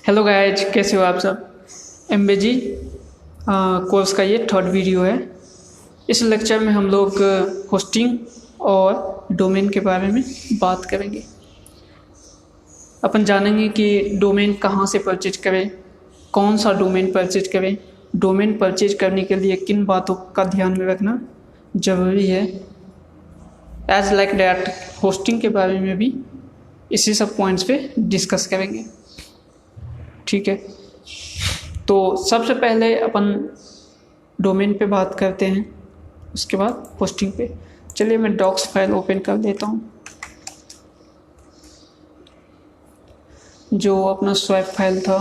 Hello guys, कैसे हो आप सब। एमबीजी कोर्स का ये थर्ड वीडियो है। इस लेक्चर में हम लोग होस्टिंग और डोमेन के बारे में बात करेंगे। अपन जानेंगे कि डोमेन कहाँ से परचेज करें, कौन सा डोमेन परचेज करें, डोमेन परचेज करने के लिए किन बातों का ध्यान में रखना ज़रूरी है। एज लाइक डैट होस्टिंग के बारे में भी इसी सब पॉइंट्स पे डिस्कस करेंगे। ठीक है, तो सबसे पहले अपन डोमेन पे बात करते हैं, उसके बाद होस्टिंग पे। चलिए मैं डॉक्स फाइल ओपन कर देता हूँ, जो अपना स्वैप फाइल था।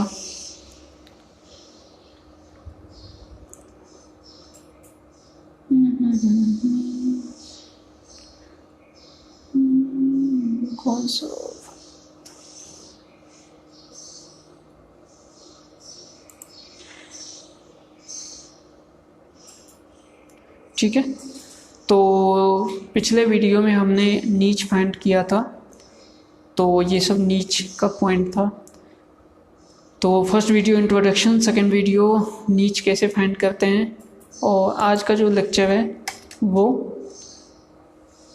कौन सा ठीक है, तो पिछले वीडियो में हमने नीच फाइंड किया था, तो ये सब नीच का पॉइंट था। तो first video introduction, second video नीच कैसे फाइंड करते हैं, और आज का जो लेक्चर है वो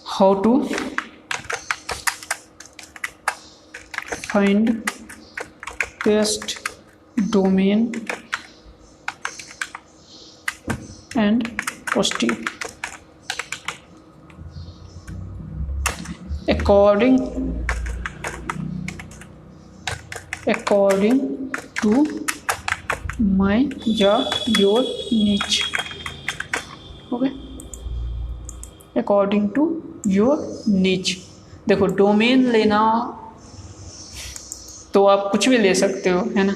how to find best domain and hosting according to my या your niche। Okay, according to your niche। देखो, डोमेन लेना तो आप कुछ भी ले सकते हो, है ना।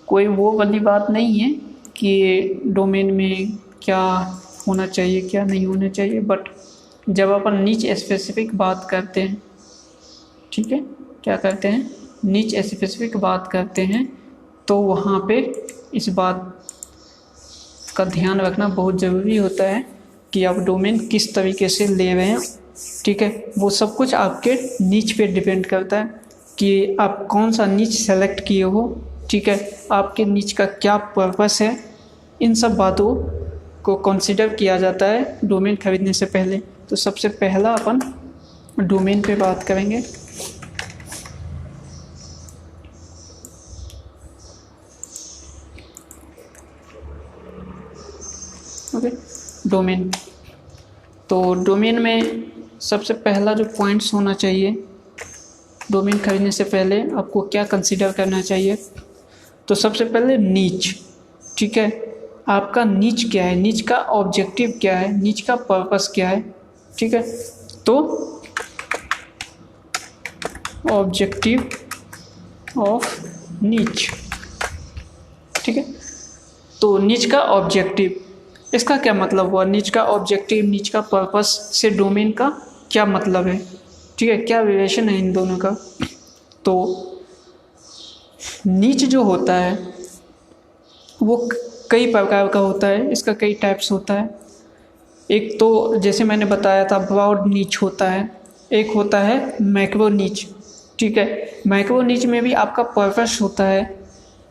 कोई वो वाली बात नहीं है कि डोमेन में क्या होना चाहिए क्या नहीं होना चाहिए, बट जब अपन नीच स्पेसिफिक बात करते हैं, ठीक है, क्या करते हैं, नीच स्पेसिफिक बात करते हैं, तो वहाँ पे इस बात का ध्यान रखना बहुत ज़रूरी होता है कि आप डोमेन किस तरीके से ले रहे हैं। ठीक है, वो सब कुछ आपके नीच पे डिपेंड करता है कि आप कौन सा नीच सेलेक्ट किए हो। ठीक है, आपके नीच का क्या पर्पस है, इन सब बातों को कंसिडर किया जाता है डोमेन खरीदने से पहले। तो सबसे पहला अपन डोमेन पे बात करेंगे। Okay, domain. तो डोमेन में सबसे पहला जो पॉइंट्स होना चाहिए डोमेन खरीदने से पहले, आपको क्या कंसिडर करना चाहिए। तो सबसे पहले नीच। ठीक है, आपका नीच क्या है, नीच का ऑब्जेक्टिव क्या है, नीच का पर्पस क्या है। ठीक है, तो ऑब्जेक्टिव ऑफ नीच। ठीक है, तो नीच का ऑब्जेक्टिव, इसका क्या मतलब हुआ, नीच का ऑब्जेक्टिव, नीच का पर्पस से डोमेन का क्या मतलब है। ठीक है, क्या रिलेशन है इन दोनों का। तो नीच जो होता है वो कई प्रकार का होता है, इसका कई टाइप्स होता है। एक तो जैसे मैंने बताया था ब्रॉड नीच होता है, एक होता है मैक्रो नीच। ठीक है, मैक्रो नीच में भी आपका पर्पस होता है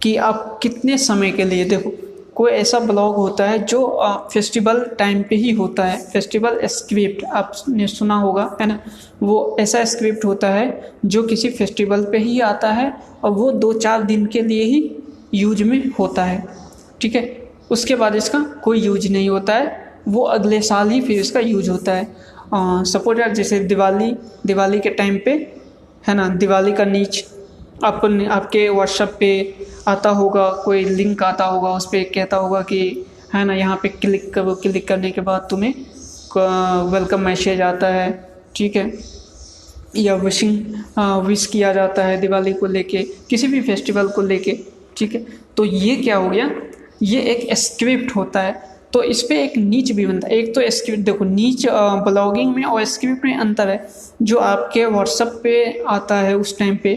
कि आप कितने समय के लिए, देखो कोई ऐसा ब्लॉग होता है जो फेस्टिवल टाइम पे ही होता है, फेस्टिवल स्क्रिप्ट आपने सुना होगा, है ना। वो ऐसा स्क्रिप्ट होता है जो किसी फेस्टिवल पे ही आता है और वो 2-4 दिन के लिए ही यूज में होता है। ठीक है, उसके बाद इसका कोई यूज नहीं होता है, वो अगले साल ही फिर इसका यूज होता है। सपोज यार, जैसे दिवाली के टाइम पे, है ना, दिवाली का नीच आपके व्हाट्सएप पे आता होगा, कोई लिंक आता होगा, उस पर कहता होगा कि, है ना, यहाँ पे क्लिक करो, क्लिक करने के बाद तुम्हें वेलकम मैसेज आता है। ठीक है, या विश किया जाता है दिवाली को लेके, किसी भी फेस्टिवल को लेके। ठीक है, तो ये क्या हो गया, ये एक स्क्रिप्ट होता है, तो इस पर एक नीच भी बनता है। एक तो स्क्रिप्ट, देखो नीच ब्लॉगिंग में और स्क्रिप्ट में अंतर है। जो आपके व्हाट्सएप पे आता है उस टाइम पे,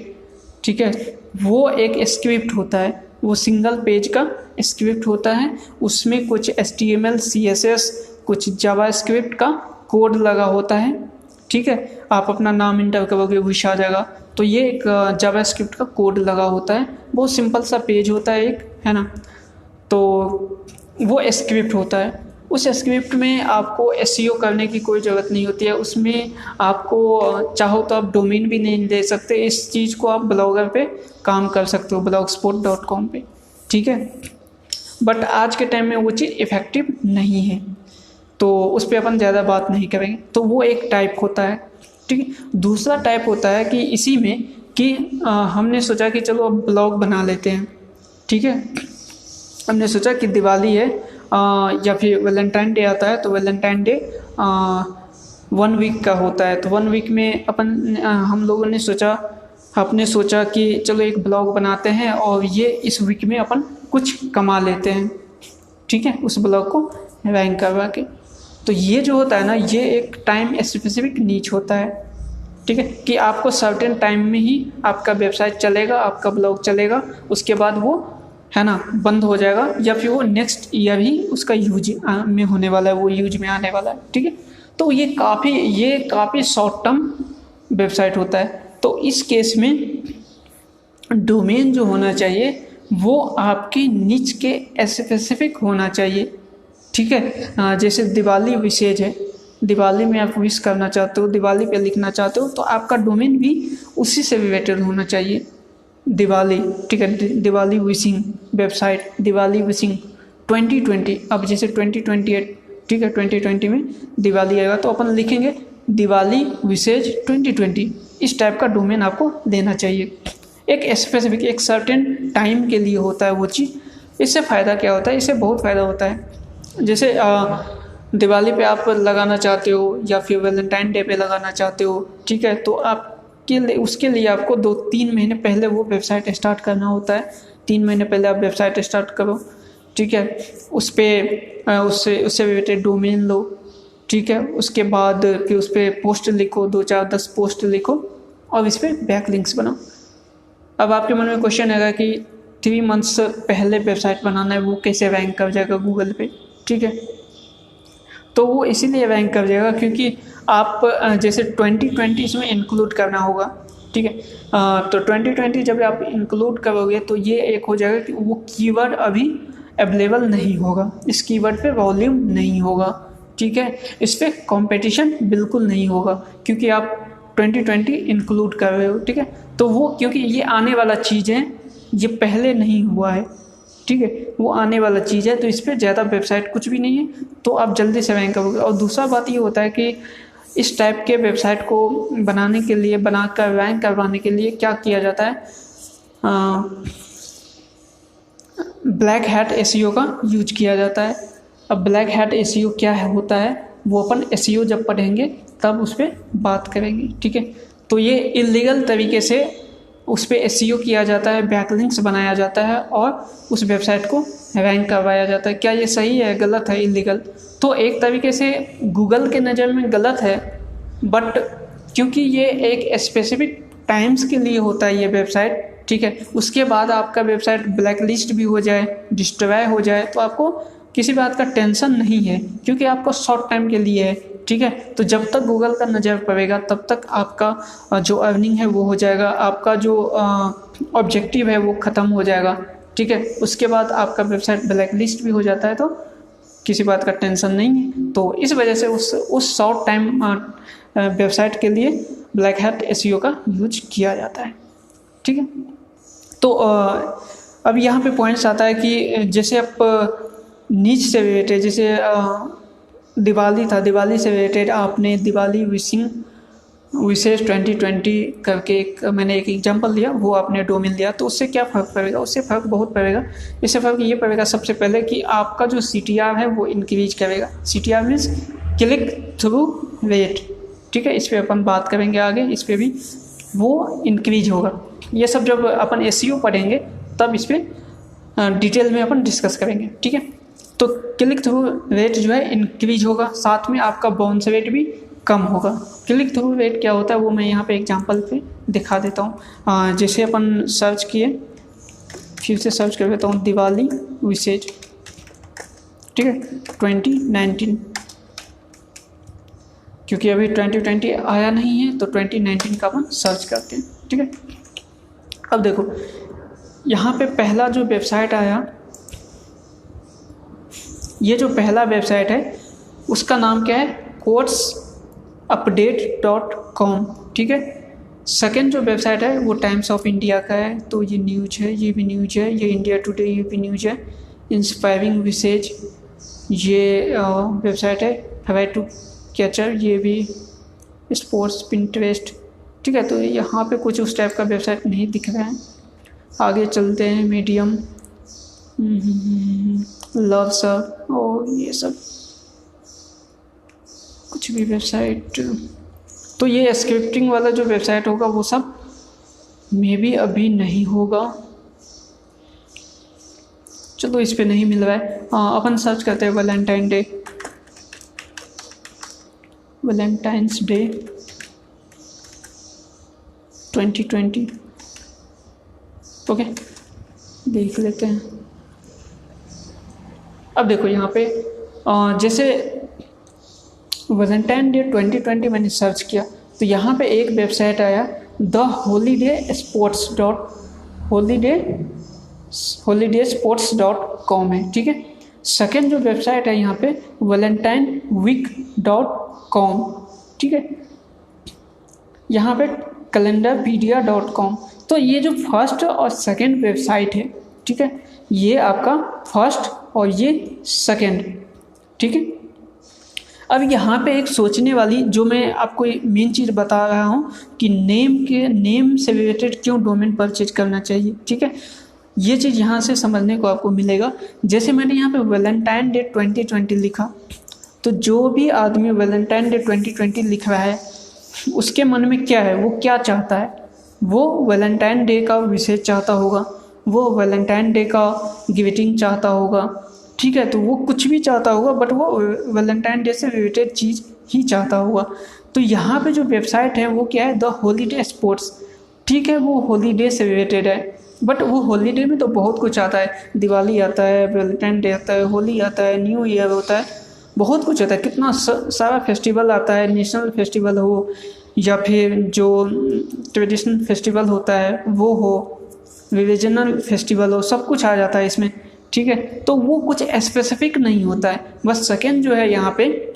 ठीक है, वो एक स्क्रिप्ट होता है, वो सिंगल पेज का स्क्रिप्ट होता है, उसमें कुछ HTML CSS कुछ जावास्क्रिप्ट का कोड लगा होता है। ठीक है, आप अपना नाम इंटर करोगे विश आ जाएगा, तो ये एक जावास्क्रिप्ट का कोड लगा होता है, बहुत सिंपल सा पेज होता है एक, है ना। तो वो स्क्रिप्ट होता है, उस स्क्रिप्ट में आपको एसईओ करने की कोई ज़रूरत नहीं होती है। उसमें आपको चाहो तो आप डोमेन भी नहीं दे सकते, इस चीज़ को आप ब्लॉगर पे काम कर सकते हो, blogspot.com पे, ठीक है। बट आज के टाइम में वो चीज़ इफ़ेक्टिव नहीं है, तो उस पर अपन ज़्यादा बात नहीं करेंगे। तो वो एक टाइप होता है, ठीक है। दूसरा टाइप होता है कि इसी में कि हमने सोचा कि चलो अब ब्लॉग बना लेते हैं, ठीक है। हमने सोचा कि दिवाली है या फिर वैलेंटाइन डे आता है, तो वैलेंटाइन डे 1 वीक का होता है, तो 1 वीक में हम लोगों ने सोचा, आपने सोचा कि चलो एक ब्लॉग बनाते हैं और ये इस वीक में अपन कुछ कमा लेते हैं, ठीक है, उस ब्लॉग को रैंक करवा के। तो ये जो होता है ना, ये एक टाइम स्पेसिफिक नीच होता है, ठीक है, कि आपको सर्टेन टाइम में ही आपका वेबसाइट चलेगा, आपका ब्लॉग चलेगा, उसके बाद वो, है ना, बंद हो जाएगा, या फिर वो नेक्स्ट ईयर ही उसका यूज में होने वाला है, वो यूज में आने वाला है, ठीक है। तो ये काफ़ी शॉर्ट टर्म वेबसाइट होता है। तो इस केस में डोमेन जो होना चाहिए वो आपके निच के स्पेसिफिक होना चाहिए, ठीक है। जैसे दिवाली विशेष है, दिवाली में आप विश करना चाहते हो, दिवाली पे लिखना चाहते हो, तो आपका डोमेन भी उसी से रिलेटेड होना चाहिए, दिवाली, ठीक है, Diwali wishing website, Diwali wishing 2020। अब जैसे 2028, ठीक है, 2020 में दिवाली आएगा तो अपन लिखेंगे दिवाली विशेष 2020, इस टाइप का डोमेन आपको देना चाहिए। एक स्पेसिफिक, एक सर्टेन टाइम के लिए होता है वो चीज़। इससे फ़ायदा क्या होता है, इससे बहुत फ़ायदा होता है। जैसे दिवाली पे आप लगाना चाहते हो या फिर वैलेंटाइन डे पे लगाना चाहते हो, ठीक है, तो आपके लिए, उसके लिए आपको 2-3 महीने पहले वो वेबसाइट स्टार्ट करना होता है। 3 महीने पहले आप वेबसाइट स्टार्ट करो, ठीक है, उस पर उससे रिलेटेड डोमेन लो, ठीक है, उसके बाद कि उस पर पोस्ट लिखो, 2-4-10 पोस्ट लिखो और इस पर बैकलिंक्स बनाओ। अब आपके मन में क्वेश्चन आएगा कि 3 मंथ्स पहले वेबसाइट बनाना है, वो कैसे रैंक कर जाएगा गूगल पे, ठीक है। तो वो इसीलिए रैंक कर जाएगा क्योंकि आप जैसे 2020 इसमें इंक्लूड करना होगा, ठीक है। तो 2020 जब आप इंक्लूड करोगे तो ये एक हो जाएगा कि वो कीवर्ड अभी अवेलेबल नहीं होगा, इस कीवर्ड पे वॉल्यूम नहीं होगा, ठीक है, इस पर कंपटीशन बिल्कुल नहीं होगा क्योंकि आप 2020 इंक्लूड कर रहे हो, ठीक है। तो वो क्योंकि ये आने वाला चीज़ है, ये पहले नहीं हुआ है, ठीक है, वो आने वाला चीज़ है, तो इस पर ज़्यादा वेबसाइट कुछ भी नहीं है, तो आप जल्दी से रैंक करोगे। और दूसरा बात ये होता है कि इस टाइप के वेबसाइट को बनाने के लिए, बनाकर रैंक करवाने के लिए क्या किया जाता है, ब्लैक हैट एसईओ का यूज किया जाता है। अब ब्लैक हैट एसईओ क्या होता है वो अपन एसईओ जब पढ़ेंगे तब उस पर बात करेंगे, ठीक है। तो ये इलीगल तरीके से उस पर एसईओ किया जाता है, बैकलिंक्स बनाया जाता है और उस वेबसाइट को रैंक करवाया जाता है। क्या ये सही है, गलत है, इलीगल? तो एक तरीके से गूगल के नज़र में गलत है, बट क्योंकि ये एक स्पेसिफिक टाइम्स के लिए होता है ये वेबसाइट, ठीक है, उसके बाद आपका वेबसाइट ब्लैक लिस्ट भी हो जाए, डिस्ट्रॉय हो जाए, तो आपको किसी बात का टेंशन नहीं है क्योंकि आपको शॉर्ट टाइम के लिए है, ठीक है। तो जब तक गूगल का नज़र पड़ेगा तब तक आपका जो अर्निंग है वो हो जाएगा, आपका जो ऑब्जेक्टिव है वो ख़त्म हो जाएगा, ठीक है। उसके बाद आपका वेबसाइट ब्लैक लिस्ट भी हो जाता है, तो किसी बात का टेंशन नहीं है। तो इस वजह से उस शॉर्ट टाइम वेबसाइट के लिए ब्लैक हैट एसईओ का यूज किया जाता है, ठीक है। तो अब यहाँ पे पॉइंट्स आता है कि जैसे आप नीच से रिलेटेड, जैसे दिवाली था, दिवाली से रिलेटेड आपने दिवाली विशेष 2020 करके मैंने एक एग्जांपल दिया, वो आपने डोमेन लिया, तो उससे क्या फ़र्क पड़ेगा? उससे फ़र्क बहुत पड़ेगा। इससे फ़र्क ये पड़ेगा सबसे पहले कि आपका जो CTR है वो इंक्रीज करेगा। CTR means click through rate, ठीक है, इस पर अपन बात करेंगे आगे, इस पर भी वो इंक्रीज होगा। ये सब जब अपन SEO पढ़ेंगे तब इस पर डिटेल में अपन डिस्कस करेंगे, ठीक है। तो क्लिक थ्रू रेट जो है इंक्रीज होगा, साथ में आपका बाउंस रेट भी कम होगा। क्लिक थ्रू रेट क्या होता है वो मैं यहाँ पे एग्जांपल पे दिखा देता हूँ। जैसे अपन सर्च किए, फिर से सर्च कर देता हूँ दिवाली विशेष, ठीक है, 2019, क्योंकि अभी 2020 आया नहीं है तो 2019 का अपन सर्च करते हैं, ठीक है। अब देखो यहाँ पे पहला जो वेबसाइट आया, ये जो पहला वेबसाइट है उसका नाम क्या है, courtsupdate.com, ठीक है। सेकंड जो वेबसाइट है वो टाइम्स ऑफ इंडिया का है, तो ये न्यूज है, ये भी न्यूज है। ये इंडिया टुडे, ये भी न्यूज है। इंस्पायरिंग विसेज, ये वेबसाइट है। हाउ टू कैचर, ये भी। स्पोर्ट्स, पिंटरेस्ट, ठीक है। तो यहाँ पे कुछ उस टाइप का वेबसाइट नहीं दिख रहा है। आगे चलते हैं। मीडियम, लव सर और ये सब कुछ भी वेबसाइट। तो ये स्क्रिप्टिंग वाला जो वेबसाइट होगा वो सब मे बी अभी नहीं होगा। चलो इस पे नहीं मिल रहा है। अपन सर्च करते हैं Valentine day, Valentine's day 2020। Okay, देख लेते हैं। अब देखो यहाँ पे जैसे वैलेंटाइन डे 2020 मैंने सर्च किया तो यहाँ पे एक वेबसाइट आया, द holidaysports.com है, ठीक है। सेकेंड जो वेबसाइट है यहाँ पे valentineweek.com, ठीक है। यहाँ पे calendarpedia.com। तो ये जो फर्स्ट और सेकेंड वेबसाइट है, ठीक है, ये आपका फर्स्ट और ये सेकेंड, ठीक है। अब यहाँ पे एक सोचने वाली, जो मैं आपको मेन चीज़ बता रहा हूँ कि नेम से रिलेटेड क्यों डोमेन परचेज करना चाहिए, ठीक है। ये चीज़ यहाँ से समझने को आपको मिलेगा। जैसे मैंने यहाँ पे वैलेंटाइन डे 2020 लिखा, तो जो भी आदमी वैलेंटाइन डे 2020 लिख रहा है उसके मन में क्या है, वो क्या चाहता है, वो वैलेंटाइन डे का विशेष चाहता होगा, वो वैलेंटाइन डे का ग्रीटिंग चाहता होगा, ठीक है। तो वो कुछ भी चाहता होगा, बट वो वैलेंटाइन डे से रिलेटेड चीज़ ही चाहता होगा। तो यहाँ पे जो वेबसाइट है वो क्या है, द हॉलीडे स्पोर्ट्स, ठीक है। वो हॉलीडे से रिलेटेड है, बट वो हॉलीडे में तो बहुत कुछ आता है। दिवाली आता है, वैलेंटाइन डे आता है, होली आता है, न्यू ईयर होता है, बहुत कुछ आता है। कितना सारा फेस्टिवल आता है, नेशनल फेस्टिवल हो या फिर जो ट्रेडिशनल फेस्टिवल होता है वो हो, रिलीजनल फेस्टिवल हो, सब कुछ आ जाता है इसमें, ठीक है। तो वो कुछ स्पेसिफिक नहीं होता है। बस सेकेंड जो है यहाँ पे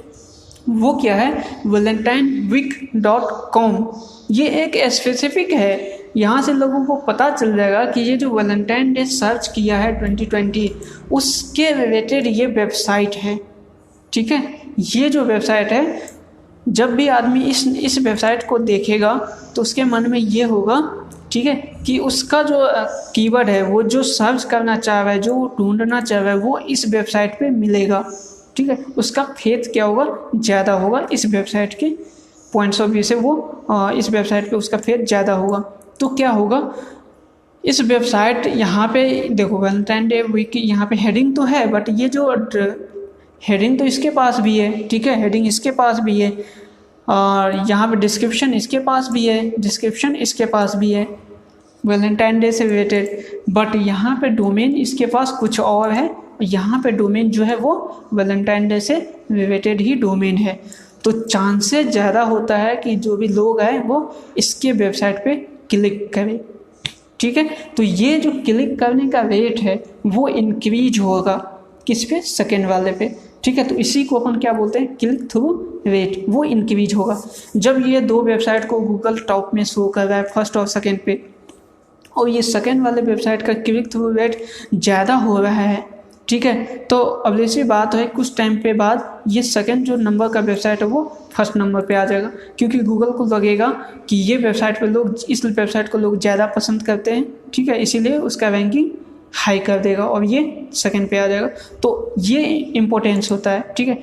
वो क्या है, valentineweek.com, ये एक स्पेसिफिक है। यहाँ से लोगों को पता चल जाएगा कि ये जो वैलेंटाइन डे सर्च किया है 2020 उसके रिलेटेड ये वेबसाइट है, ठीक है। ये जो वेबसाइट है, जब भी आदमी इस वेबसाइट को देखेगा तो उसके मन में ये होगा, ठीक है, कि उसका जो कीवर्ड है, वो जो सर्च करना चाह रहा है, जो ढूंढना चाह रहा है, वो इस वेबसाइट पे मिलेगा, ठीक है। उसका फेथ क्या होगा, ज़्यादा होगा। इस वेबसाइट के पॉइंट्स ऑफ व्यू से वो इस वेबसाइट पे उसका फेथ ज़्यादा होगा। तो क्या होगा, इस वेबसाइट यहाँ पे देखो वैलेंटाइन डे वीक की यहाँ पे हेडिंग तो है, बट ये जो हेडिंग तो इसके पास भी है, ठीक है, हेडिंग इसके पास भी है, और यहाँ पे डिस्क्रिप्शन इसके पास भी है, डिस्क्रिप्शन इसके पास भी है वैलेंटाइन डे से रिलेटेड, बट यहाँ पे डोमेन इसके पास कुछ और है। यहाँ पे डोमेन जो है वो वैलेंटाइन डे से रिलेटेड ही डोमेन है। तो चांसेस ज़्यादा होता है कि जो भी लोग आए वो इसके वेबसाइट पे क्लिक करें, ठीक है। तो ये जो क्लिक करने का रेट है वो इंक्रीज होगा, किस पे, सेकेंड वाले पे, ठीक है। तो इसी को अपन क्या बोलते हैं, क्लिक थ्रू रेट, वो इंक्रीज होगा। जब ये दो वेबसाइट को गूगल टॉप में शो कर रहा है फर्स्ट और सेकेंड पे, और ये सेकेंड वाले वेबसाइट का क्लिक थ्रू रेट ज़्यादा हो रहा है, ठीक है, तो अब ऐसी बात है कुछ टाइम पे बाद ये सेकेंड जो नंबर का वेबसाइट है वो फर्स्ट नंबर पे आ जाएगा, क्योंकि गूगल को लगेगा कि ये वेबसाइट पे लोग, इस वेबसाइट को लोग ज़्यादा पसंद करते हैं, ठीक है, इसीलिए उसका रैंकिंग हाई कर देगा और ये सेकेंड पे आ जाएगा। तो ये इम्पोर्टेंस होता है, ठीक है।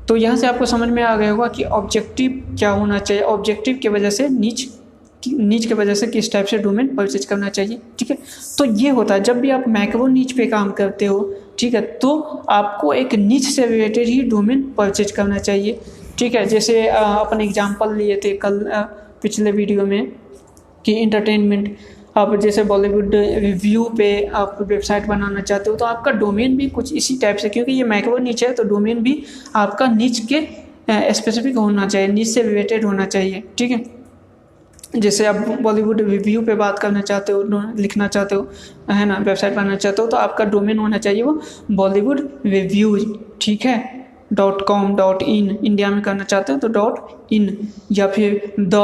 तो यहाँ से आपको समझ में आ गया होगा कि ऑब्जेक्टिव क्या होना चाहिए, ऑब्जेक्टिव की वजह से नीच की वजह से किस टाइप से डोमेन परचेज करना चाहिए, ठीक है। तो ये होता है जब भी आप मैक्रो नीच पे काम करते हो, ठीक है, तो आपको एक नीच से रिलेटेड ही डोमेन परचेज करना चाहिए, ठीक है। जैसे अपन एग्जांपल लिए थे कल पिछले वीडियो में कि इंटरटेनमेंट, आप जैसे बॉलीवुड रिव्यू पे आप वेबसाइट बनाना चाहते हो तो आपका डोमेन भी कुछ इसी टाइप से, क्योंकि ये मैक्रो नीच है तो डोमेन भी आपका नीच के स्पेसिफिक होना चाहिए, नीच से रिलेटेड होना चाहिए, ठीक है। जैसे आप बॉलीवुड रिव्यू पे बात करना चाहते हो, लिखना चाहते हो, है ना, वेबसाइट बनाना चाहते हो, तो आपका डोमेन होना चाहिए वो बॉलीवुड रिव्यूज, ठीक है, .com.in। इंडिया में करना चाहते हो तो .in, या फिर द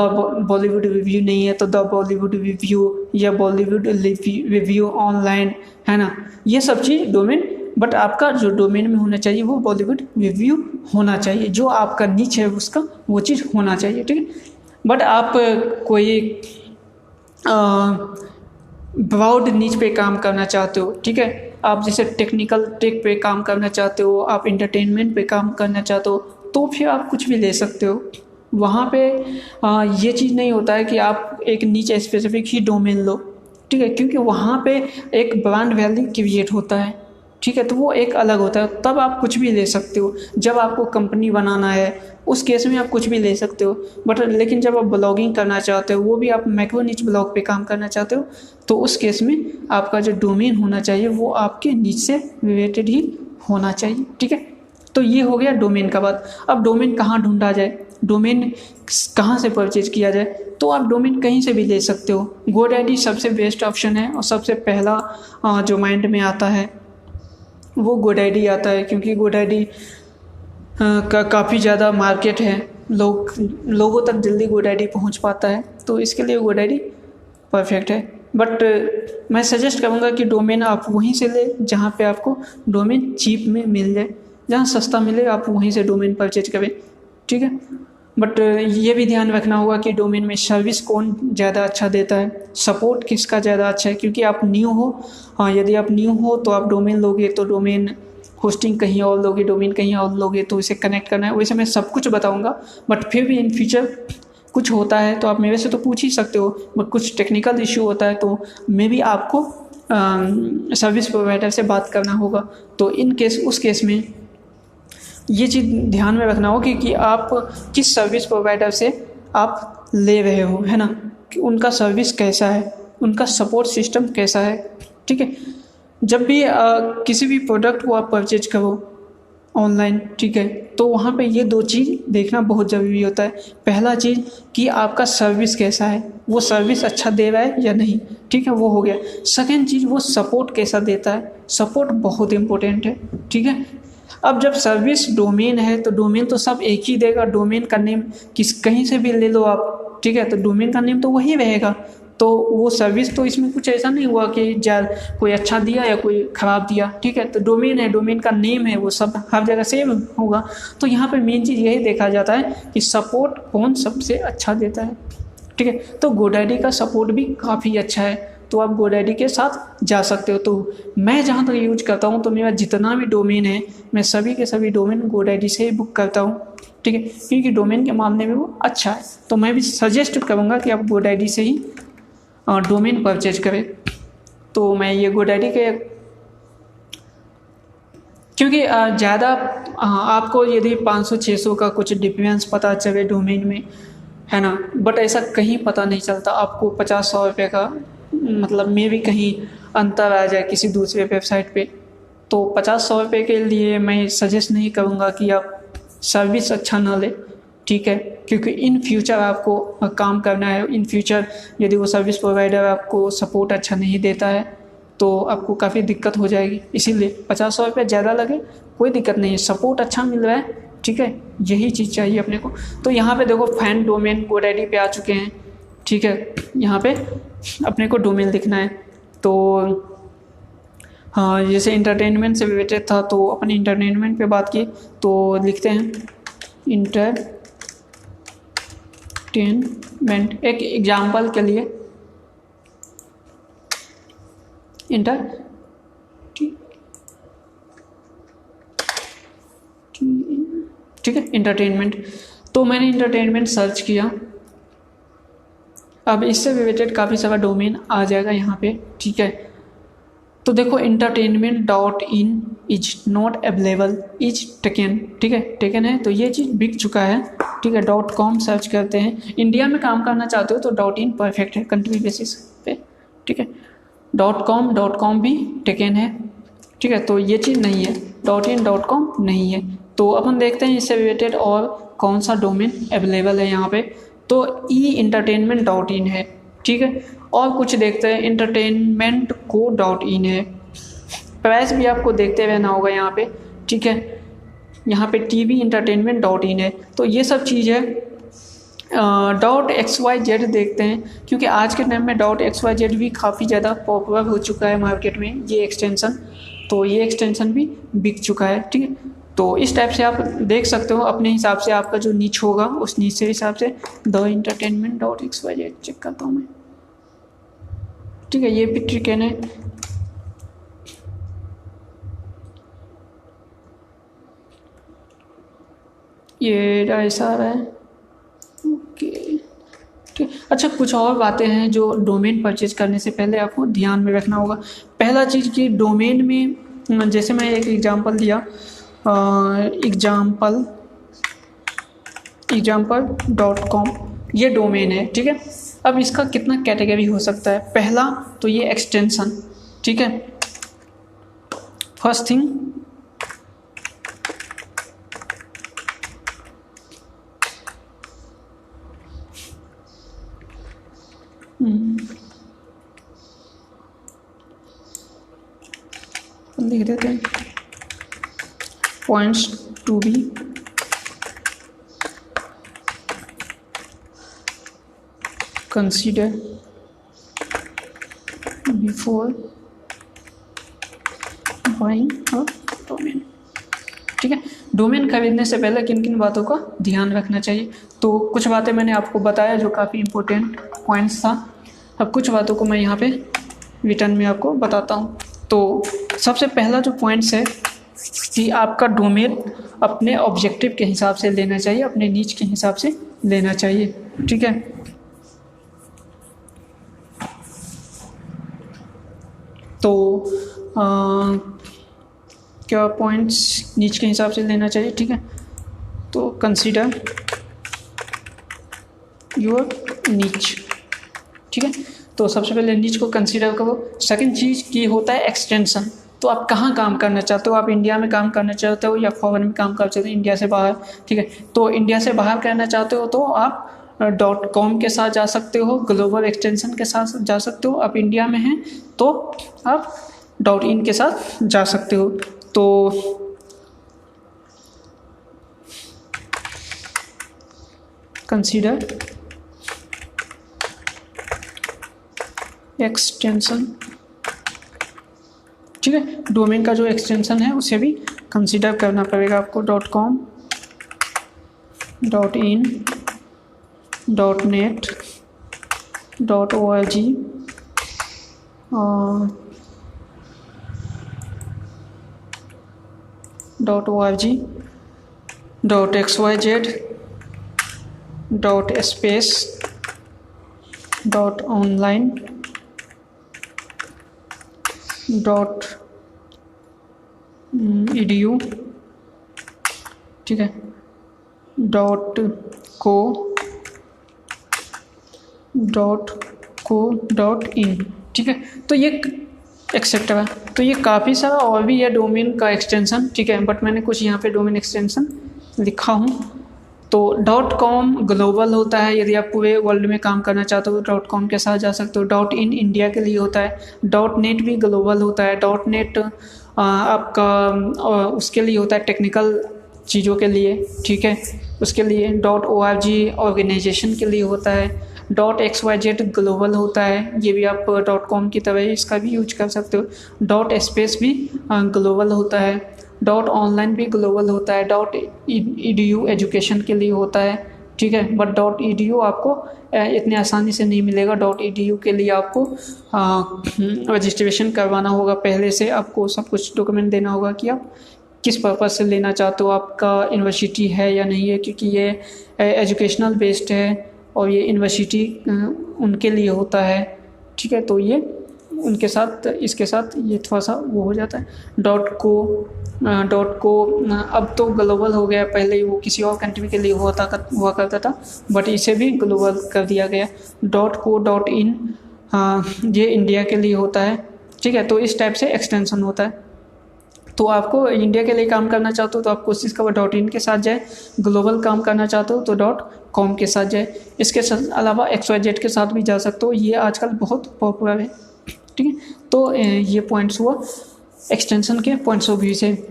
बॉलीवुड रिव्यू नहीं है तो द बॉलीवुड रिव्यू, या बॉलीवुड रिव्यू ऑनलाइन, है ना, ये सब चीज़ डोमेन। बट आपका जो डोमेन में होना चाहिए वो बॉलीवुड रिव्यू होना चाहिए, जो आपका नीच है उसका वो चीज़ होना चाहिए, ठीक है। बट आप कोई ब्रॉड नीच पे काम करना चाहते हो, ठीक है, आप जैसे टेक्निकल टेक पे काम करना चाहते हो, आप इंटरटेनमेंट पे काम करना चाहते हो, तो फिर आप कुछ भी ले सकते हो। वहाँ पे ये चीज़ नहीं होता है कि आप एक नीच स्पेसिफिक ही डोमेन लो, ठीक है, क्योंकि वहाँ पे एक ब्रांड वैल्यू क्रिएट होता है, ठीक है, तो वो एक अलग होता है, तब आप कुछ भी ले सकते हो। जब आपको कंपनी बनाना है उस केस में आप कुछ भी ले सकते हो, बट लेकिन जब आप ब्लॉगिंग करना चाहते हो, वो भी आप मैक्रो निच ब्लॉग पे काम करना चाहते हो, तो उस केस में आपका जो डोमेन होना चाहिए वो आपके निच से रिलेटेड ही होना चाहिए, ठीक है। तो ये हो गया डोमेन का बात। अब डोमेन कहाँ ढूंढा जाए, डोमेन कहाँ से परचेज किया जाए, तो आप डोमेन कहीं से भी ले सकते हो। GoDaddy सबसे बेस्ट ऑप्शन है, और सबसे पहला जो माइंड में आता है वो GoDaddy आता है, क्योंकि GoDaddy का काफ़ी ज़्यादा मार्केट है, लोगों तक जल्दी GoDaddy पहुंच पाता है, तो इसके लिए GoDaddy परफेक्ट है। बट मैं सजेस्ट करूंगा कि डोमेन आप वहीं से ले जहां पे आपको डोमेन चीप में मिल जाए, जहां सस्ता मिले आप वहीं से डोमेन परचेज करें, ठीक है। बट ये भी ध्यान रखना होगा कि डोमेन में सर्विस कौन ज़्यादा अच्छा देता है, सपोर्ट किसका ज़्यादा अच्छा है, क्योंकि आप न्यू हो। हाँ, यदि आप न्यू हो तो आप डोमेन लोगे तो डोमेन होस्टिंग कहीं और लोगे, डोमेन कहीं और लोगे, तो इसे कनेक्ट करना है। वैसे मैं सब कुछ बताऊंगा, बट फिर भी इन फ्यूचर कुछ होता है तो आप मेरे से तो पूछ ही सकते हो, बट कुछ टेक्निकल इशू होता है तो मे भी आपको सर्विस प्रोवाइडर से बात करना होगा। तो इन केस उस केस में ये चीज़ ध्यान में रखना होगा कि आप किस सर्विस प्रोवाइडर से आप ले रहे हो, है ना, कि उनका सर्विस कैसा है, उनका सपोर्ट सिस्टम कैसा है, ठीक है। जब भी किसी भी प्रोडक्ट को आप परचेज करो ऑनलाइन, ठीक है, तो वहाँ पे ये दो चीज़ देखना बहुत ज़रूरी होता है। पहला चीज़ कि आपका सर्विस कैसा है, वो सर्विस अच्छा दे रहा है या नहीं, ठीक है, वो हो गया। सेकेंड चीज़, वो सपोर्ट कैसा देता है, सपोर्ट बहुत इंपॉर्टेंट है, ठीक है। अब जब सर्विस डोमेन है तो डोमेन तो सब एक ही देगा, डोमेन का नेम कहीं से भी ले लो आप, ठीक है, तो डोमेन का नेम तो वही रहेगा। तो वो सर्विस तो इसमें कुछ ऐसा नहीं हुआ कि कोई अच्छा दिया या कोई ख़राब दिया, ठीक है, तो डोमेन है, डोमेन का नेम है, वो सब हर जगह सेम होगा। तो यहाँ पे मेन चीज़ यही देखा जाता है कि सपोर्ट कौन सबसे अच्छा देता है, ठीक है। तो GoDaddy का सपोर्ट भी काफ़ी अच्छा है, तो आप GoDaddy के साथ जा सकते हो। तो मैं जहाँ तक यूज करता हूँ तो मेरा जितना भी डोमेन है मैं सभी के सभी डोमेन GoDaddy से ही बुक करता हूँ, ठीक है, क्योंकि डोमेन के मामले में वो अच्छा है। तो मैं भी सजेस्ट करूँगा कि आप GoDaddy से ही डोमेन परचेज करें। तो मैं ये GoDaddy के, क्योंकि ज़्यादा आपको यदि 500-600 का कुछ डिफरेंस पता चले डोमेन में, है ना, बट ऐसा कहीं पता नहीं चलता। आपको 50-100 रुपये का मतलब में भी कहीं अंतर आ जाए किसी दूसरे वेबसाइट पे, तो 50-100 रुपये के लिए मैं सजेस्ट नहीं करूँगा कि आप सर्विस अच्छा ना ले, ठीक है, क्योंकि इन फ्यूचर आपको काम करना है। इन फ्यूचर यदि वो सर्विस प्रोवाइडर आपको सपोर्ट अच्छा नहीं देता है तो आपको काफ़ी दिक्कत हो जाएगी। इसीलिए 50-100 रुपये ज़्यादा लगे कोई दिक्कत नहीं है, सपोर्ट अच्छा मिल रहा है, ठीक है, यही चीज़ चाहिए अपने को। तो यहाँ पे देखो फैन डोमेन GoDaddy पे आ चुके हैं, ठीक है, यहाँ पे अपने को डोमेन लिखना है। तो हाँ, जैसे इंटरटेनमेंट से रिलेटेड था तो अपने इंटरटेनमेंट पे बात की, तो लिखते हैं इंटरटेनमेंट। एक एग्जांपल के लिए ठीक है, इंटरटेनमेंट। तो मैंने इंटरटेनमेंट सर्च किया, अब इससे रिलेटेड काफ़ी सारा डोमेन आ जाएगा यहाँ पे, ठीक है। तो देखो entertainment.in is not available, is taken, ठीक है, टेकन है, तो ये चीज़ बिक चुका है, ठीक है। .com सर्च करते हैं, इंडिया में काम करना चाहते हो तो .in परफेक्ट है कंट्री बेसिस पे, ठीक है। .com भी टेकन है, ठीक है, तो ये चीज़ नहीं है, .in.com नहीं है। तो अपन देखते हैं इससे रिलेटेड और कौन सा डोमेन अवेलेबल है यहाँ पे। तो ई इंटरटेनमेंट डॉट इन है, ठीक है। और कुछ देखते हैं, इंटरटेनमेंट को डॉट इन है। प्राइस भी आपको देखते रहना होगा यहाँ पे, ठीक है। यहाँ पे टीवी इंटरटेनमेंट डॉट इन है। तो ये सब चीज़ है। डॉट एक्स वाई जेड देखते हैं, क्योंकि आज के टाइम में डॉट एक्स वाई जेड भी काफ़ी ज़्यादा पॉपुलर हो चुका है मार्केट में ये एक्सटेंशन। तो ये एक्सटेंशन भी बिक चुका है, ठीक है। तो इस टाइप से आप देख सकते हो अपने हिसाब से, आपका जो नीच होगा उस नीच से हिसाब से the entertainment dot x y z check करता हूँ मैं, ठीक है। ये भी ट्रिक है ना। ये ऐसा आ रहा है, ओके, ठीक। अच्छा, कुछ और बातें हैं जो डोमेन परचेज करने से पहले आपको ध्यान में रखना होगा। पहला चीज़ कि डोमेन में, जैसे मैं एक एग्जांपल दिया, एग्जाम्पल.com ये डोमेन है, ठीक है। अब इसका कितना कैटेगरी हो सकता है। पहला तो ये एक्सटेंशन, ठीक है। फर्स्ट थिंग लिख देते हैं, points to be consider before buying a domain, ठीक है। डोमेन खरीदने से पहले किन किन बातों का ध्यान रखना चाहिए। तो कुछ बातें मैंने आपको बताया जो काफ़ी इंपॉर्टेंट पॉइंट्स था। अब कुछ बातों को मैं यहाँ पे रिटर्न में आपको बताता हूँ। तो सबसे पहला जो पॉइंट्स है कि आपका डोमेन अपने ऑब्जेक्टिव के हिसाब से लेना चाहिए, अपने नीच के हिसाब से लेना चाहिए, ठीक है। तो क्या पॉइंट्स नीच के हिसाब से लेना चाहिए, ठीक है। तो कंसीडर योर नीच, ठीक है। तो सबसे पहले नीच को कंसीडर करो। सेकंड चीज़ की होता है एक्सटेंशन। तो आप कहाँ काम करना चाहते हो, आप इंडिया में काम करना चाहते हो या फॉरेन में काम करना चाहते हो, इंडिया से बाहर, ठीक है। तो इंडिया से बाहर करना चाहते हो तो आप .com के साथ जा सकते हो, ग्लोबल एक्सटेंशन के साथ जा सकते हो। आप इंडिया में हैं तो आप .in के साथ जा सकते हो। तो कंसीडर एक्सटेंशन, ठीक है। डोमेन का जो एक्सटेंशन है उसे भी कंसीडर करना पड़ेगा आपको। .com, .in, .net, .org .xyz, .space, .online, .edu, ठीक है। .co.in, ठीक है। तो ये एक्सेट्रा, तो ये काफ़ी सारा और भी है डोमेन का एक्सटेंशन, ठीक है। बट मैंने कुछ यहाँ पे डोमेन एक्सटेंशन लिखा हूँ। तो .com ग्लोबल होता है, यदि आप पूरे वर्ल्ड में काम करना चाहते हो तो .com के साथ जा सकते हो। .in इंडिया के लिए होता है। .net भी ग्लोबल होता है। .net आपका उसके लिए होता है टेक्निकल चीज़ों के लिए, ठीक है, उसके लिए। .org ऑर्गेनाइजेशन के लिए होता है। .xyz ग्लोबल होता है, ये भी आप .com की तरह इसका भी यूज कर सकते हो। .space भी ग्लोबल होता है। .online भी ग्लोबल होता है। .edu एजुकेशन के लिए होता है, ठीक है। बट .edu आपको इतने आसानी से नहीं मिलेगा। .edu के लिए आपको रजिस्ट्रेशन करवाना होगा पहले से, आपको सब कुछ डॉक्यूमेंट देना होगा कि आप किस पर्पज़ से लेना चाहते हो, आपका यूनिवर्सिटी है या नहीं है, क्योंकि ये एजुकेशनल बेस्ड है और ये यूनिवर्सिटी उनके लिए होता है, ठीक है। तो ये उनके साथ, इसके साथ ये थोड़ा सा वो हो जाता है। .co अब तो ग्लोबल हो गया, पहले वो किसी और कंट्री के लिए हुआ करता था, बट इसे भी ग्लोबल कर दिया गया। .co.in ये इंडिया के लिए होता है, ठीक है। तो इस टाइप से एक्सटेंशन होता है। तो आपको इंडिया के लिए काम करना चाहते हो तो आप कोशिशकवर.in के साथ जाए, ग्लोबल काम करना चाहते हो तो .com के साथ जाए। इसके अलावा XYZ के साथ भी जा सकते हो, ये आजकल बहुत पॉपुलर है। ठीक है, तो ये पॉइंट्स हुआ एक्सटेंशन के पॉइंट्स ऑफ व्यू से।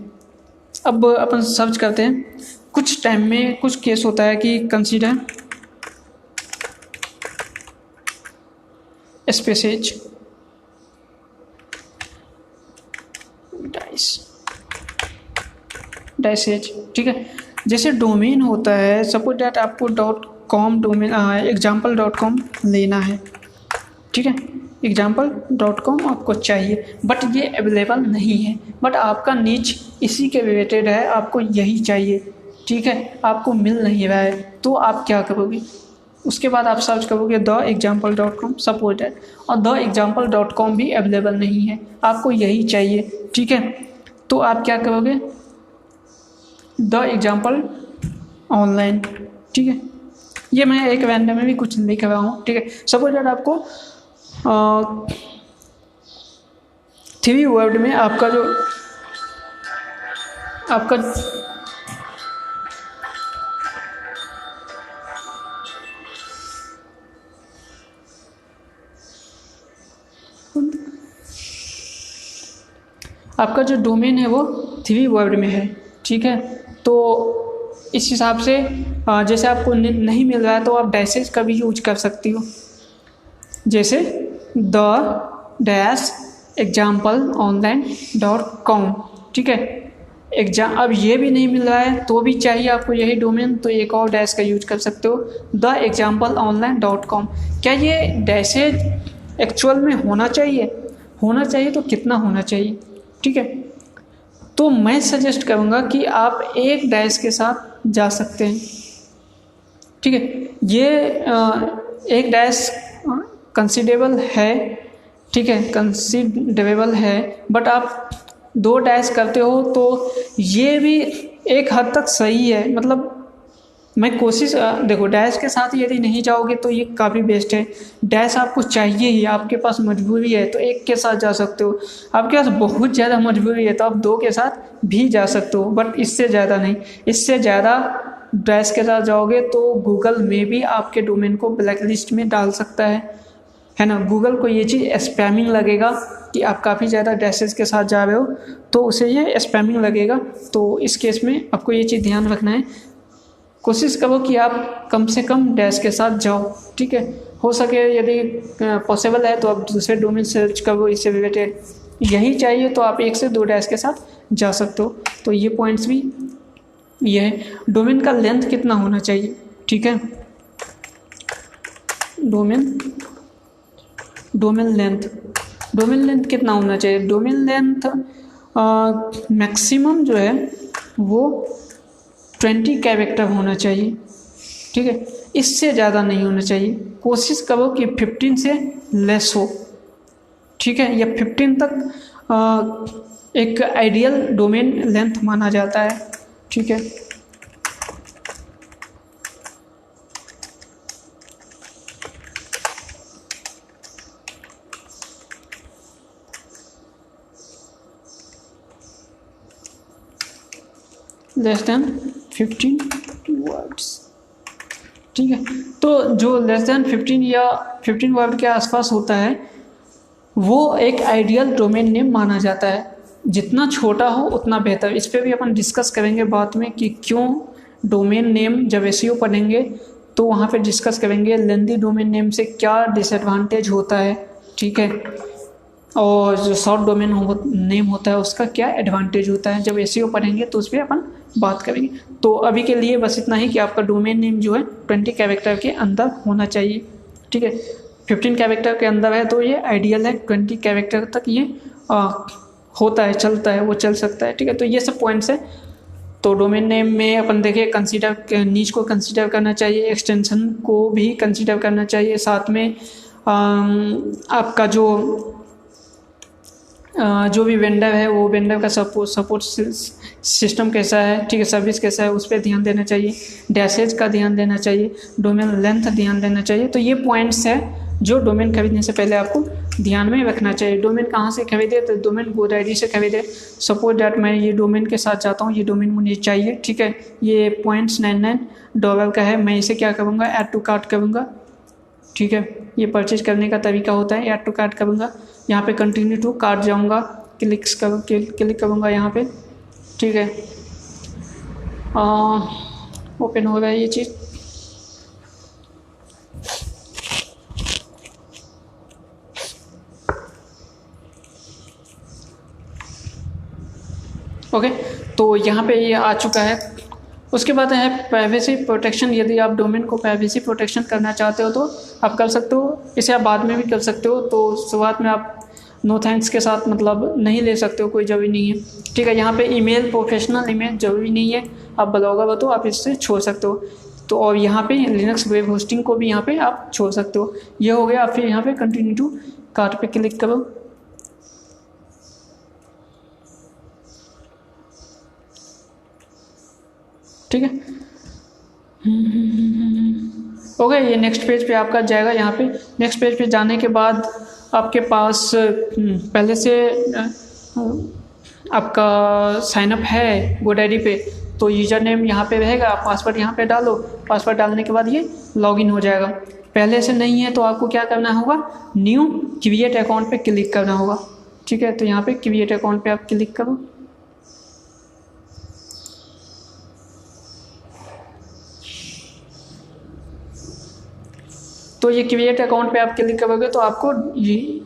अब अपन सर्च करते हैं। कुछ टाइम में कुछ केस होता है कि कंसीडर स्पेसेज डाइसेज। ठीक है, जैसे डोमेन होता है, सपोज दैट आपको .com डोमेन example.com लेना है। ठीक है, example.com आपको चाहिए, बट ये अवेलेबल नहीं है, बट आपका नीच इसी के रिलेटेड है, आपको यही चाहिए। ठीक है, आपको मिल नहीं रहा है, तो आप क्या करोगे? उसके बाद आप सर्च करोगे example.com सपोज दैट, और example.com भी अवेलेबल नहीं है, आपको यही चाहिए। ठीक है, तो आप क्या करोगे? example online. ठीक है, ये मैं एक रैंडम में भी कुछ लिख रहा हूँ। ठीक है, सपोज दैट आपको 3 वर्ड में आपका जो आपका आपका जो डोमेन है वो 3 वर्ड में है। ठीक है, तो इस हिसाब से जैसे आपको नहीं मिल रहा है तो आप डैशेज का भी यूज कर सकती हो, जैसे example.online.com। ठीक है, अब ये भी नहीं मिल रहा है तो भी चाहिए आपको यही डोमेन, तो एक और डैश का यूज कर सकते हो example.online.com। क्या ये डैशेज एक्चुअल में होना चाहिए तो कितना होना चाहिए? ठीक है, तो मैं सजेस्ट करूँगा कि आप एक डैश के साथ जा सकते हैं। ठीक है, ये एक डैश कंसीडरेबल है। ठीक है, कंसीडरेबल है, बट आप 2 डैश करते हो तो ये भी एक हद तक सही है। मतलब मैं कोशिश देखो, डैश के साथ यदि नहीं जाओगे तो ये काफ़ी बेस्ट है। डैश आपको चाहिए ही, आपके पास मजबूरी है तो एक के साथ जा सकते हो, आपके पास बहुत ज़्यादा मजबूरी है तो आप 2 के साथ भी जा सकते हो, बट इससे ज़्यादा नहीं। इससे ज़्यादा डैश के साथ जाओगे तो गूगल में भी आपके डोमेन को ब्लैक लिस्ट में डाल सकता है ना। गूगल को ये चीज़ स्पैमिंग लगेगा कि आप काफ़ी ज़्यादा डैशेज के साथ जा रहे हो, तो उसे ये स्पैमिंग लगेगा। तो इस केस में आपको ये चीज़ ध्यान रखना है। कोशिश करो कि आप कम से कम डैश के साथ जाओ। ठीक है, हो सके यदि पॉसिबल है तो आप दूसरे डोमेन सर्च करो इससे रिलेटेड। यही चाहिए तो आप 1 से 2 डैश के साथ जा सकते हो। तो ये पॉइंट्स भी ये है। डोमेन का लेंथ कितना होना चाहिए? ठीक है, डोमेन लेंथ कितना होना चाहिए? डोमेन लेंथ मैक्सिमम जो है वो 20 कैरेक्टर होना चाहिए। ठीक है, इससे ज़्यादा नहीं होना चाहिए। कोशिश करो कि 15 से लेस हो। ठीक है, या 15 तक एक आइडियल डोमेन लेंथ माना जाता है। ठीक है, लेस देन 15 वर्ड्स। ठीक है, तो जो लेस देन 15 या 15 वर्ड के आसपास होता है वो एक आइडियल डोमेन नेम माना जाता है। जितना छोटा हो उतना बेहतर। इस पर भी अपन डिस्कस करेंगे बाद में कि क्यों डोमेन नेम, जब SEO पढ़ेंगे तो वहाँ पे डिस्कस करेंगे लेंदी डोमेन नेम से क्या डिसएडवांटेज होता है। ठीक है, और जो शॉर्ट डोमेन नेम होता है उसका क्या एडवांटेज होता है। जब SEO पढ़ेंगे तो उस पर अपन बात करेंगे। तो अभी के लिए बस इतना ही कि आपका डोमेन नेम जो है 20 कैरेक्टर के अंदर होना चाहिए। ठीक है, 15 कैरेक्टर के अंदर है तो ये आइडियल है, 20 कैरेक्टर तक ये होता है, चलता है, वो चल सकता है। ठीक है, तो ये सब पॉइंट्स है। तो डोमेन नेम में अपन देखिए नीच को कंसीडर करना चाहिए, एक्सटेंशन को भी कंसीडर करना चाहिए, साथ में आपका जो भी वेंडर है वो वेंडर का सपोर्ट सिस्टम कैसा है। ठीक है, सर्विस कैसा है, उस पर ध्यान देना चाहिए, डैशेज का ध्यान देना चाहिए, डोमेन लेंथ ध्यान देना चाहिए। तो ये पॉइंट्स है जो डोमेन खरीदने से पहले आपको ध्यान में रखना चाहिए। डोमेन कहाँ से खरीदे, तो डोमेन GoDaddy से खरीदे। सपोज डैट मैं ये डोमेन के साथ जाता हूँ, ये डोमेन मुझे चाहिए, ठीक है, ये $0.99 का है। मैं इसे क्या करूँगा, ऐड टू कार्ट करूँगा, ठीक है। ये परचेज करने का तरीका होता है, ऐड टू कार्ट करूँगा। यहाँ पे कंटिन्यू टू कार्ट जाऊँगा, क्लिक करूँगा यहाँ पे, ठीक है। ओपन हो रहा है ये चीज़। ओके, तो यहाँ पे ये आ चुका है। उसके बाद है प्राइवेसी प्रोटेक्शन। यदि आप डोमेन को प्राइवेसी प्रोटेक्शन करना चाहते हो तो आप कर सकते हो, इसे आप बाद में भी कर सकते हो। तो शुरुआत में आप नो थैंक्स के साथ मतलब नहीं ले सकते हो, कोई ज़रूरी नहीं है, ठीक है। यहाँ पे ईमेल, प्रोफेशनल ईमेल ज़रूरी नहीं है, आप ब्लॉगर हो तो आप इससे छोड़ सकते हो। तो और यहाँ पे लिनक्स वेब होस्टिंग को भी यहाँ पे आप छोड़ सकते हो। ये हो गया। फिर यहाँ पे कंटिन्यू टू कार्ट पे क्लिक करो, ठीक है। ओके, ये नेक्स्ट पेज पे आपका जाएगा। यहाँ पे नेक्स्ट पेज पे जाने के बाद आपके पास पहले से आपका साइनअप है GoDaddy पे, तो यूज़र नेम यहाँ पे रहेगा, पासवर्ड यहाँ पे डालो। पासवर्ड डालने के बाद ये लॉगिन हो जाएगा। पहले से नहीं है तो आपको क्या करना होगा, न्यू क्रिएट अकाउंट पे क्लिक करना होगा, ठीक है। तो यहाँ पे क्रिएट अकाउंट पे आप क्लिक करो। तो ये क्रिएट अकाउंट पे आप क्लिक करोगे तो आपको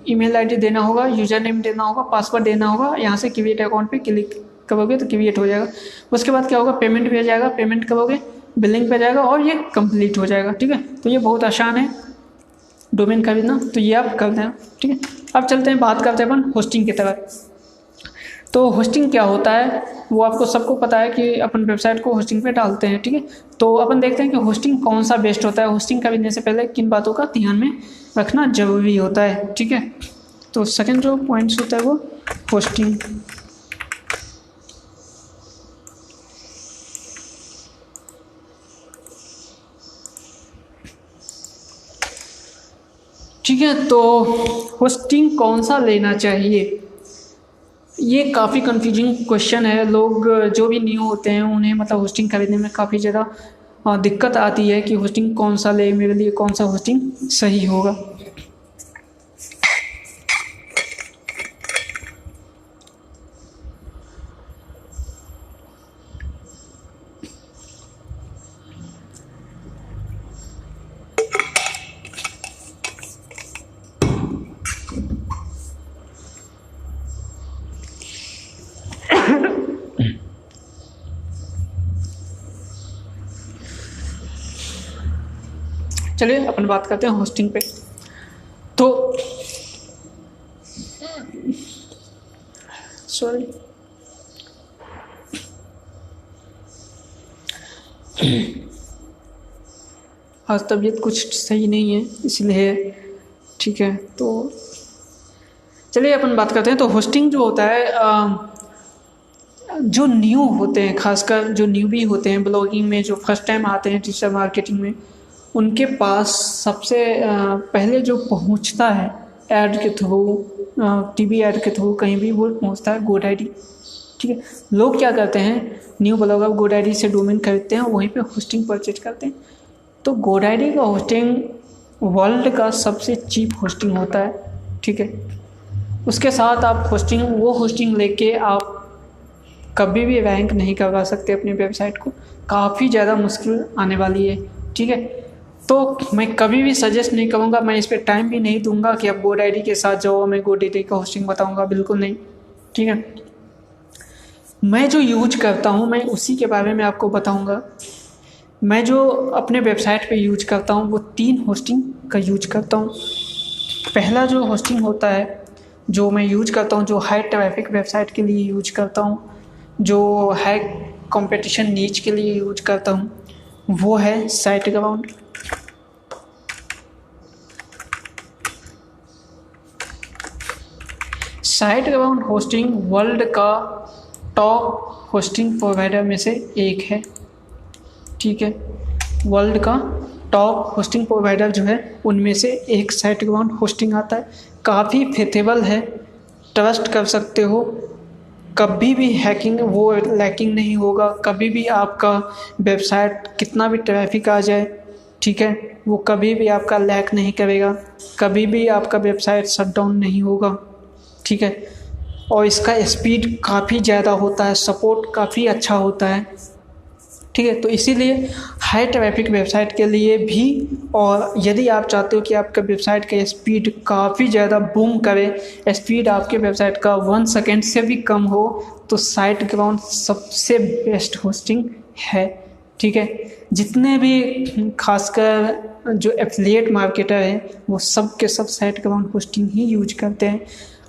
ईमेल आईडी देना होगा, यूज़र नेम देना होगा, पासवर्ड देना होगा। यहाँ से क्रिएट अकाउंट पे क्लिक करोगे तो क्रिएट हो जाएगा। उसके बाद क्या होगा, पेमेंट पे जाएगा, पेमेंट करोगे, बिलिंग पे जाएगा और ये कंप्लीट हो जाएगा, ठीक है। तो ये बहुत आसान है डोमेन खरीदना, तो ये आप कर दें, ठीक है। अब चलते हैं, बात करते हैं अपन होस्टिंग की तरह। तो होस्टिंग क्या होता है वो आपको सबको पता है कि अपन वेबसाइट को होस्टिंग पे डालते हैं, ठीक है। तो अपन देखते हैं कि होस्टिंग कौन सा बेस्ट होता है। होस्टिंग खरीदने से पहले किन बातों का ध्यान में रखना जरूरी होता है, ठीक है। तो सेकंड जो पॉइंट्स होता है वो होस्टिंग। ठीक है, तो होस्टिंग कौन सा लेना चाहिए, ये काफ़ी कंफ्यूजिंग क्वेश्चन है। लोग जो भी न्यू होते हैं उन्हें मतलब होस्टिंग खरीदने में काफ़ी ज़्यादा दिक्कत आती है कि होस्टिंग कौन सा ले, मेरे लिए कौन सा होस्टिंग सही होगा। चलिए अपन बात करते हैं होस्टिंग पे। तो सॉरी, आज तबीयत कुछ सही नहीं है इसलिए, ठीक है। तो चलिए अपन बात करते हैं। तो होस्टिंग जो होता है, जो न्यू होते हैं, खासकर जो न्यूबी होते हैं ब्लॉगिंग में, जो फर्स्ट टाइम आते हैं डिजिटल मार्केटिंग में, उनके पास सबसे पहले जो पहुंचता है ऐड के थ्रू, टीवी ऐड के थ्रू, कहीं भी वो पहुंचता है GoDaddy, ठीक है। लोग क्या करते हैं, न्यू ब्लॉगर GoDaddy से डोमेन खरीदते हैं, वहीं पे होस्टिंग परचेज करते हैं। तो GoDaddy का होस्टिंग वर्ल्ड का सबसे चीप होस्टिंग होता है, ठीक है। उसके साथ आप वो होस्टिंग लेके आप कभी भी रैंक नहीं करवा सकते अपनी वेबसाइट को, काफ़ी ज़्यादा मुश्किल आने वाली है, ठीक है। तो मैं कभी भी सजेस्ट नहीं करूँगा, मैं इस पर टाइम भी नहीं दूंगा कि आप GoDaddy के साथ जाओ, मैं GoDaddy का होस्टिंग बताऊँगा, बिल्कुल नहीं, ठीक है। मैं जो यूज करता हूँ मैं उसी के बारे में आपको बताऊँगा। मैं जो अपने वेबसाइट पे यूज करता हूँ वो 3 होस्टिंग का यूज करता हूँ। पहला जो होस्टिंग होता है जो मैं यूज करता हूँ, जो हाई ट्रैफिक वेबसाइट के लिए यूज करता हूँ, जो हाई कंपटीशन नीच के लिए यूज करता हूँ, वो है साइटग्राउंड। साइटग्राउंड होस्टिंग वर्ल्ड का टॉप होस्टिंग प्रोवाइडर में से एक है, ठीक है। वर्ल्ड का टॉप होस्टिंग प्रोवाइडर जो है उनमें से एक साइटग्राउंड होस्टिंग आता है। काफ़ी फेथेबल है, ट्रस्ट कर सकते हो। कभी भी हैकिंग वो लैकिंग नहीं होगा, कभी भी आपका वेबसाइट कितना भी ट्रैफिक आ जाए, ठीक है, वो कभी भी आपका लैक नहीं करेगा, कभी भी आपका वेबसाइट शट डाउन नहीं होगा, ठीक है। और इसका स्पीड काफ़ी ज़्यादा होता है, सपोर्ट काफ़ी अच्छा होता है, ठीक है। तो इसीलिए हाई ट्रैफिक वेबसाइट के लिए भी, और यदि आप चाहते हो कि आपका वेबसाइट का स्पीड काफ़ी ज़्यादा बूम करे, स्पीड आपके वेबसाइट का 1 सेकेंड से भी कम हो, तो SiteGround सबसे बेस्ट होस्टिंग है, ठीक है। जितने भी खासकर जो एफिलिएट मार्केटर हैं वो सब के सब SiteGround होस्टिंग ही यूज करते हैं,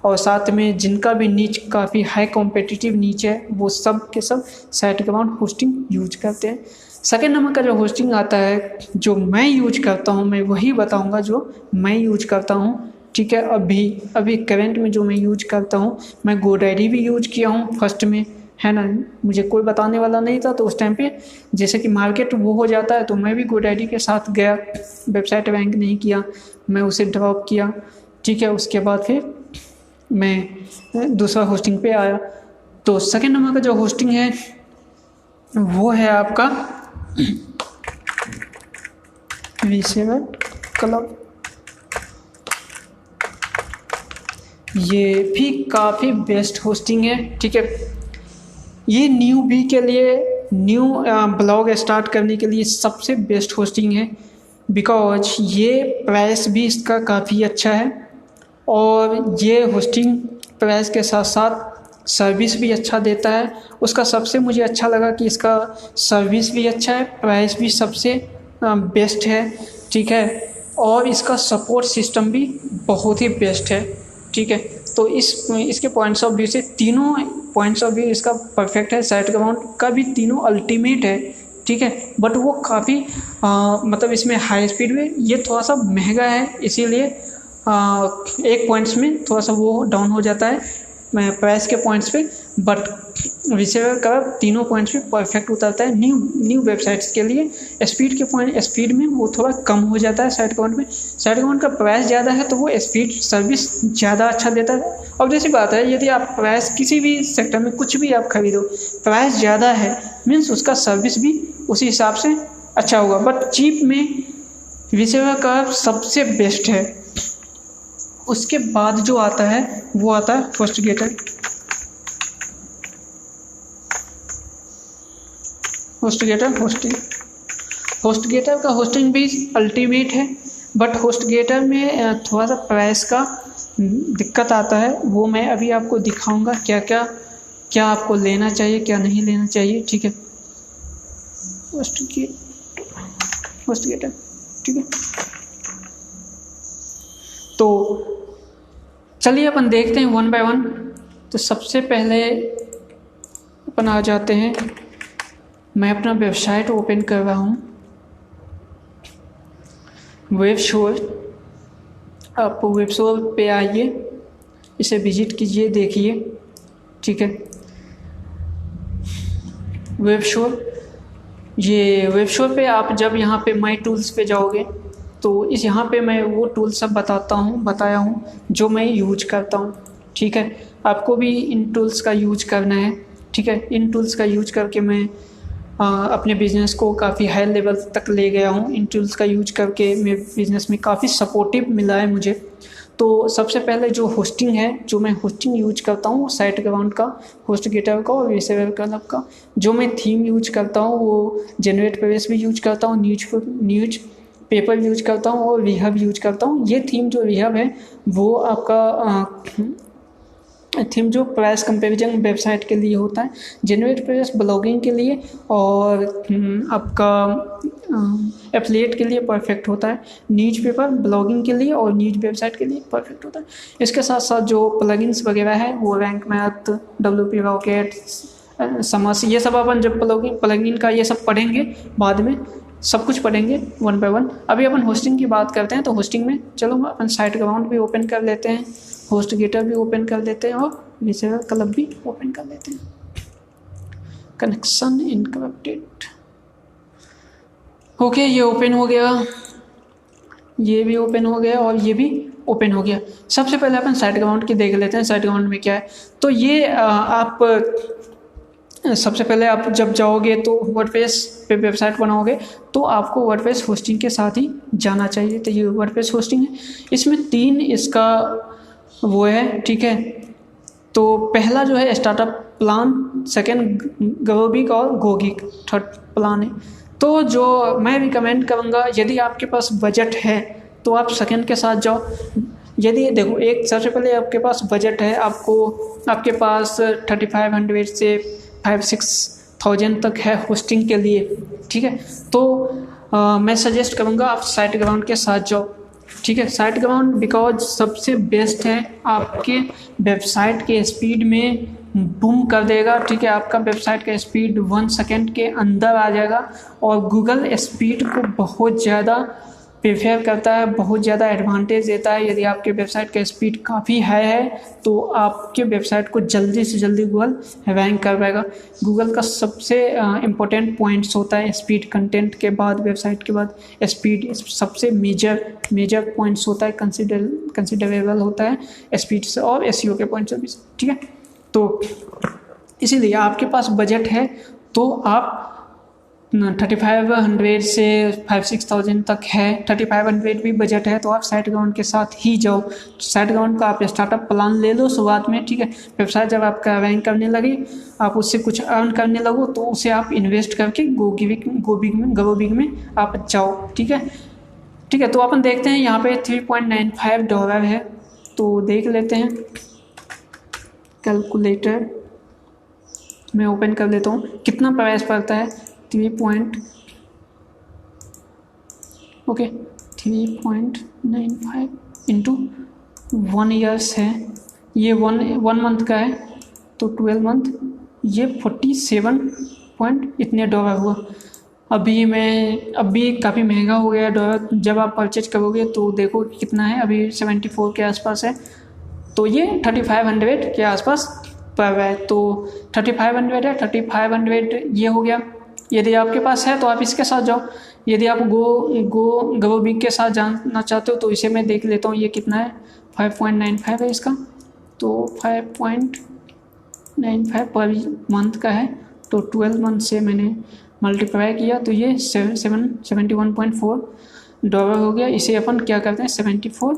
और साथ में जिनका भी नीच काफ़ी हाई कॉम्पिटिटिव नीच है वो सब के सब SiteGround होस्टिंग यूज करते हैं। सेकेंड नंबर का जो होस्टिंग आता है जो मैं यूज करता हूँ, मैं वही बताऊँगा जो मैं यूज करता हूँ, ठीक है। अभी करंट में जो मैं यूज करता हूँ, मैं GoDaddy भी यूज किया हूँ फर्स्ट में, है ना। मुझे कोई बताने वाला नहीं था, तो उस टाइम पे जैसे कि मार्केट वो हो जाता है तो मैं भी GoDaddy के साथ गया, वेबसाइट रैंक नहीं किया, मैं उसे ड्रॉप किया, ठीक है। उसके बाद फिर मैं दूसरा होस्टिंग पे आया। तो सेकेंड नंबर का जो होस्टिंग है वो है आपका वीसेवर क्लब। ये भी काफ़ी बेस्ट होस्टिंग है, ठीक है। ये न्यू बी के लिए, न्यू ब्लॉग स्टार्ट करने के लिए सबसे बेस्ट होस्टिंग है, बिकॉज ये प्राइस भी इसका काफ़ी अच्छा है, और ये होस्टिंग प्राइस के साथ साथ सर्विस भी अच्छा देता है। उसका सबसे मुझे अच्छा लगा कि इसका सर्विस भी अच्छा है, प्राइस भी सबसे बेस्ट है, ठीक है। और इसका सपोर्ट सिस्टम भी बहुत ही बेस्ट है, ठीक है। तो इसके पॉइंट्स ऑफ व्यू से, तीनों पॉइंट्स ऑफ व्यू इसका परफेक्ट है। SiteGround का भी तीनों अल्टीमेट है, ठीक है। बट वो काफ़ी मतलब इसमें हाई स्पीड में ये थोड़ा सा महंगा है, इसीलिए एक पॉइंट्स में थोड़ा सा वो डाउन हो जाता है प्राइस के पॉइंट्स पे, बट वीसेवर का तीनों पॉइंट्स पे परफेक्ट उतरता है। न्यू वेबसाइट्स के लिए स्पीड में वो थोड़ा कम हो जाता है SiteGround में। SiteGround का प्राइस ज़्यादा है तो वो स्पीड सर्विस ज़्यादा अच्छा देता है। अब जैसी बात है, यदि आप प्राइस किसी भी सेक्टर में कुछ भी आप खरीदो, प्राइस ज़्यादा है मीन्स उसका सर्विस भी उसी हिसाब से अच्छा होगा, बट चीप में वीसेवर का सबसे बेस्ट है। उसके बाद जो आता है वो आता है HostGator। HostGator का होस्टिंग भी अल्टीमेट है, बट HostGator में थोड़ा सा प्राइस का दिक्कत आता है, वो मैं अभी आपको दिखाऊंगा क्या आपको लेना चाहिए क्या नहीं लेना चाहिए, ठीक है। HostGator, ठीक है। तो चलिए अपन देखते हैं वन बाय वन। तो सबसे पहले अपन आ जाते हैं, मैं अपना वेबसाइट ओपन कर रहा हूँ, वेबशोर। आप वेबशोर पे आइए, इसे विजिट कीजिए, देखिए, ठीक है। वेबशोर, ये वेबशोर पे आप जब यहाँ पे माई टूल्स पे जाओगे तो यहाँ पे मैं वो टूल सब बताया हूँ जो मैं यूज करता हूँ, ठीक है। आपको भी इन टूल्स का यूज करना है, ठीक है। इन टूल्स का यूज करके मैं अपने बिज़नेस को काफ़ी हाई लेवल तक ले गया हूँ। इन टूल्स का यूज करके मेरे बिज़नेस में काफ़ी सपोर्टिव मिला है मुझे। तो सबसे पहले जो होस्टिंग है, जो मैं होस्टिंग यूज करता हूँ SiteGround का, HostGator का और वीसेवर क्लब का। जो मैं थीम यूज करता हूँ वो जेनरेट भी यूज करता हूँ, न्यूज पेपर यूज करता हूँ और वीहब यूज करता हूँ। ये थीम जो वीहब है वो आपका थीम जो प्राइस कंपैरिजन वेबसाइट के लिए होता है, जेनरेट ब्लॉगिंग के लिए और आपका एफिलिएट के लिए परफेक्ट होता है, न्यूज़पेपर ब्लॉगिंग के लिए और न्यूज़ वेबसाइट के लिए परफेक्ट होता है। इसके साथ साथ जो प्लगइन्स वगैरह है वो रैंक मैथ, WP रॉकेट, समस, ये सब अपन जब प्लगइन का ये सब पढ़ेंगे, बाद में सब कुछ पढ़ेंगे वन बाय वन। अभी अपन होस्टिंग की बात करते हैं, तो होस्टिंग में चलो अपन SiteGround भी ओपन कर लेते हैं, HostGator भी ओपन कर लेते हैं और वीसेवर क्लब भी ओपन कर लेते हैं। कनेक्शन इनकरप्टेड, ओके, ये ओपन हो गया, ये भी ओपन हो गया और ये भी ओपन हो गया। सबसे पहले अपन साइट ग्राउंड की देख लेते हैं, साइट ग्राउंड में क्या है। तो ये आप सबसे पहले आप जब जाओगे तो वर्डप्रेस पे वेबसाइट बनाओगे तो आपको वर्डप्रेस होस्टिंग के साथ ही जाना चाहिए। तो ये वर्डप्रेस होस्टिंग है, इसमें 3 इसका वो है, ठीक है। तो पहला जो है स्टार्टअप प्लान, सेकंड ग्रोबिक और गोगिक थर्ड प्लान है। तो जो मैं रिकमेंड करूँगा, यदि आपके पास बजट है तो आप सेकंड के साथ जाओ। यदि देखो, एक सबसे पहले आपके पास बजट है, आपके पास 3500 से 5-6,000 तक है होस्टिंग के लिए, ठीक है। तो मैं सजेस्ट करूँगा आप साइट ग्राउंड के साथ जाओ, ठीक है। साइट ग्राउंड बिकॉज सबसे बेस्ट है, आपके वेबसाइट के स्पीड में बूम कर देगा, ठीक है। आपका वेबसाइट का स्पीड 1 सेकेंड के अंदर आ जाएगा और गूगल स्पीड को बहुत ज़्यादा प्रेफर करता है, बहुत ज़्यादा एडवांटेज देता है। यदि आपके वेबसाइट का स्पीड काफ़ी हाई है तो आपके वेबसाइट को जल्दी से जल्दी गूगल रैंक कर पाएगा। गूगल का सबसे इम्पोर्टेंट पॉइंट्स होता है स्पीड, कंटेंट के बाद, वेबसाइट के बाद स्पीड सबसे मेजर पॉइंट्स होता है, कंसिडरेबल होता है स्पीड से और एसईओ के पॉइंट से भी, ठीक है। तो इसीलिए आपके पास बजट है तो आप 3500 से 5-6,000 तक है, 3500 भी बजट है तो आप साइट ग्राउंड के साथ ही जाओ। साइट ग्राउंड का आप स्टार्टअप प्लान ले लो शुरुआत में, ठीक है। वेबसाइट जब आपका रैंक करने लगे, आप उससे कुछ अर्न करने लगो तो उसे आप इन्वेस्ट करके ग्रोबिक में आप जाओ, ठीक है, ठीक है। तो अपन देखते हैं यहाँ पे $3.95 है, तो देख लेते हैं। कैलकुलेटर मैं ओपन कर लेता हूँ, कितना प्राइस पड़ता है। 3.95 इंटू 1 ईयर्स है, ये वन मंथ का है तो 12 मंथ, ये 47 पॉइंट इतने डॉलर हुआ। अभी काफ़ी महंगा हो गया डॉलर, जब आप परचेज करोगे तो देखो कितना है, अभी 74 के आसपास है, तो ये 3500 के आसपास पड़ रहा है। तो 3500 है, 3500 ये हो गया। यदि आपके पास है तो आप इसके साथ जाओ। यदि आप ग्रोबिक के साथ जानना चाहते हो तो इसे मैं देख लेता हूँ ये कितना है। 5.95 है इसका, तो 5.95 पर मंथ का है, तो 12 मंथ से मैंने मल्टीप्लाई किया तो ये $71.4 हो गया। इसे अपन क्या करते हैं, 74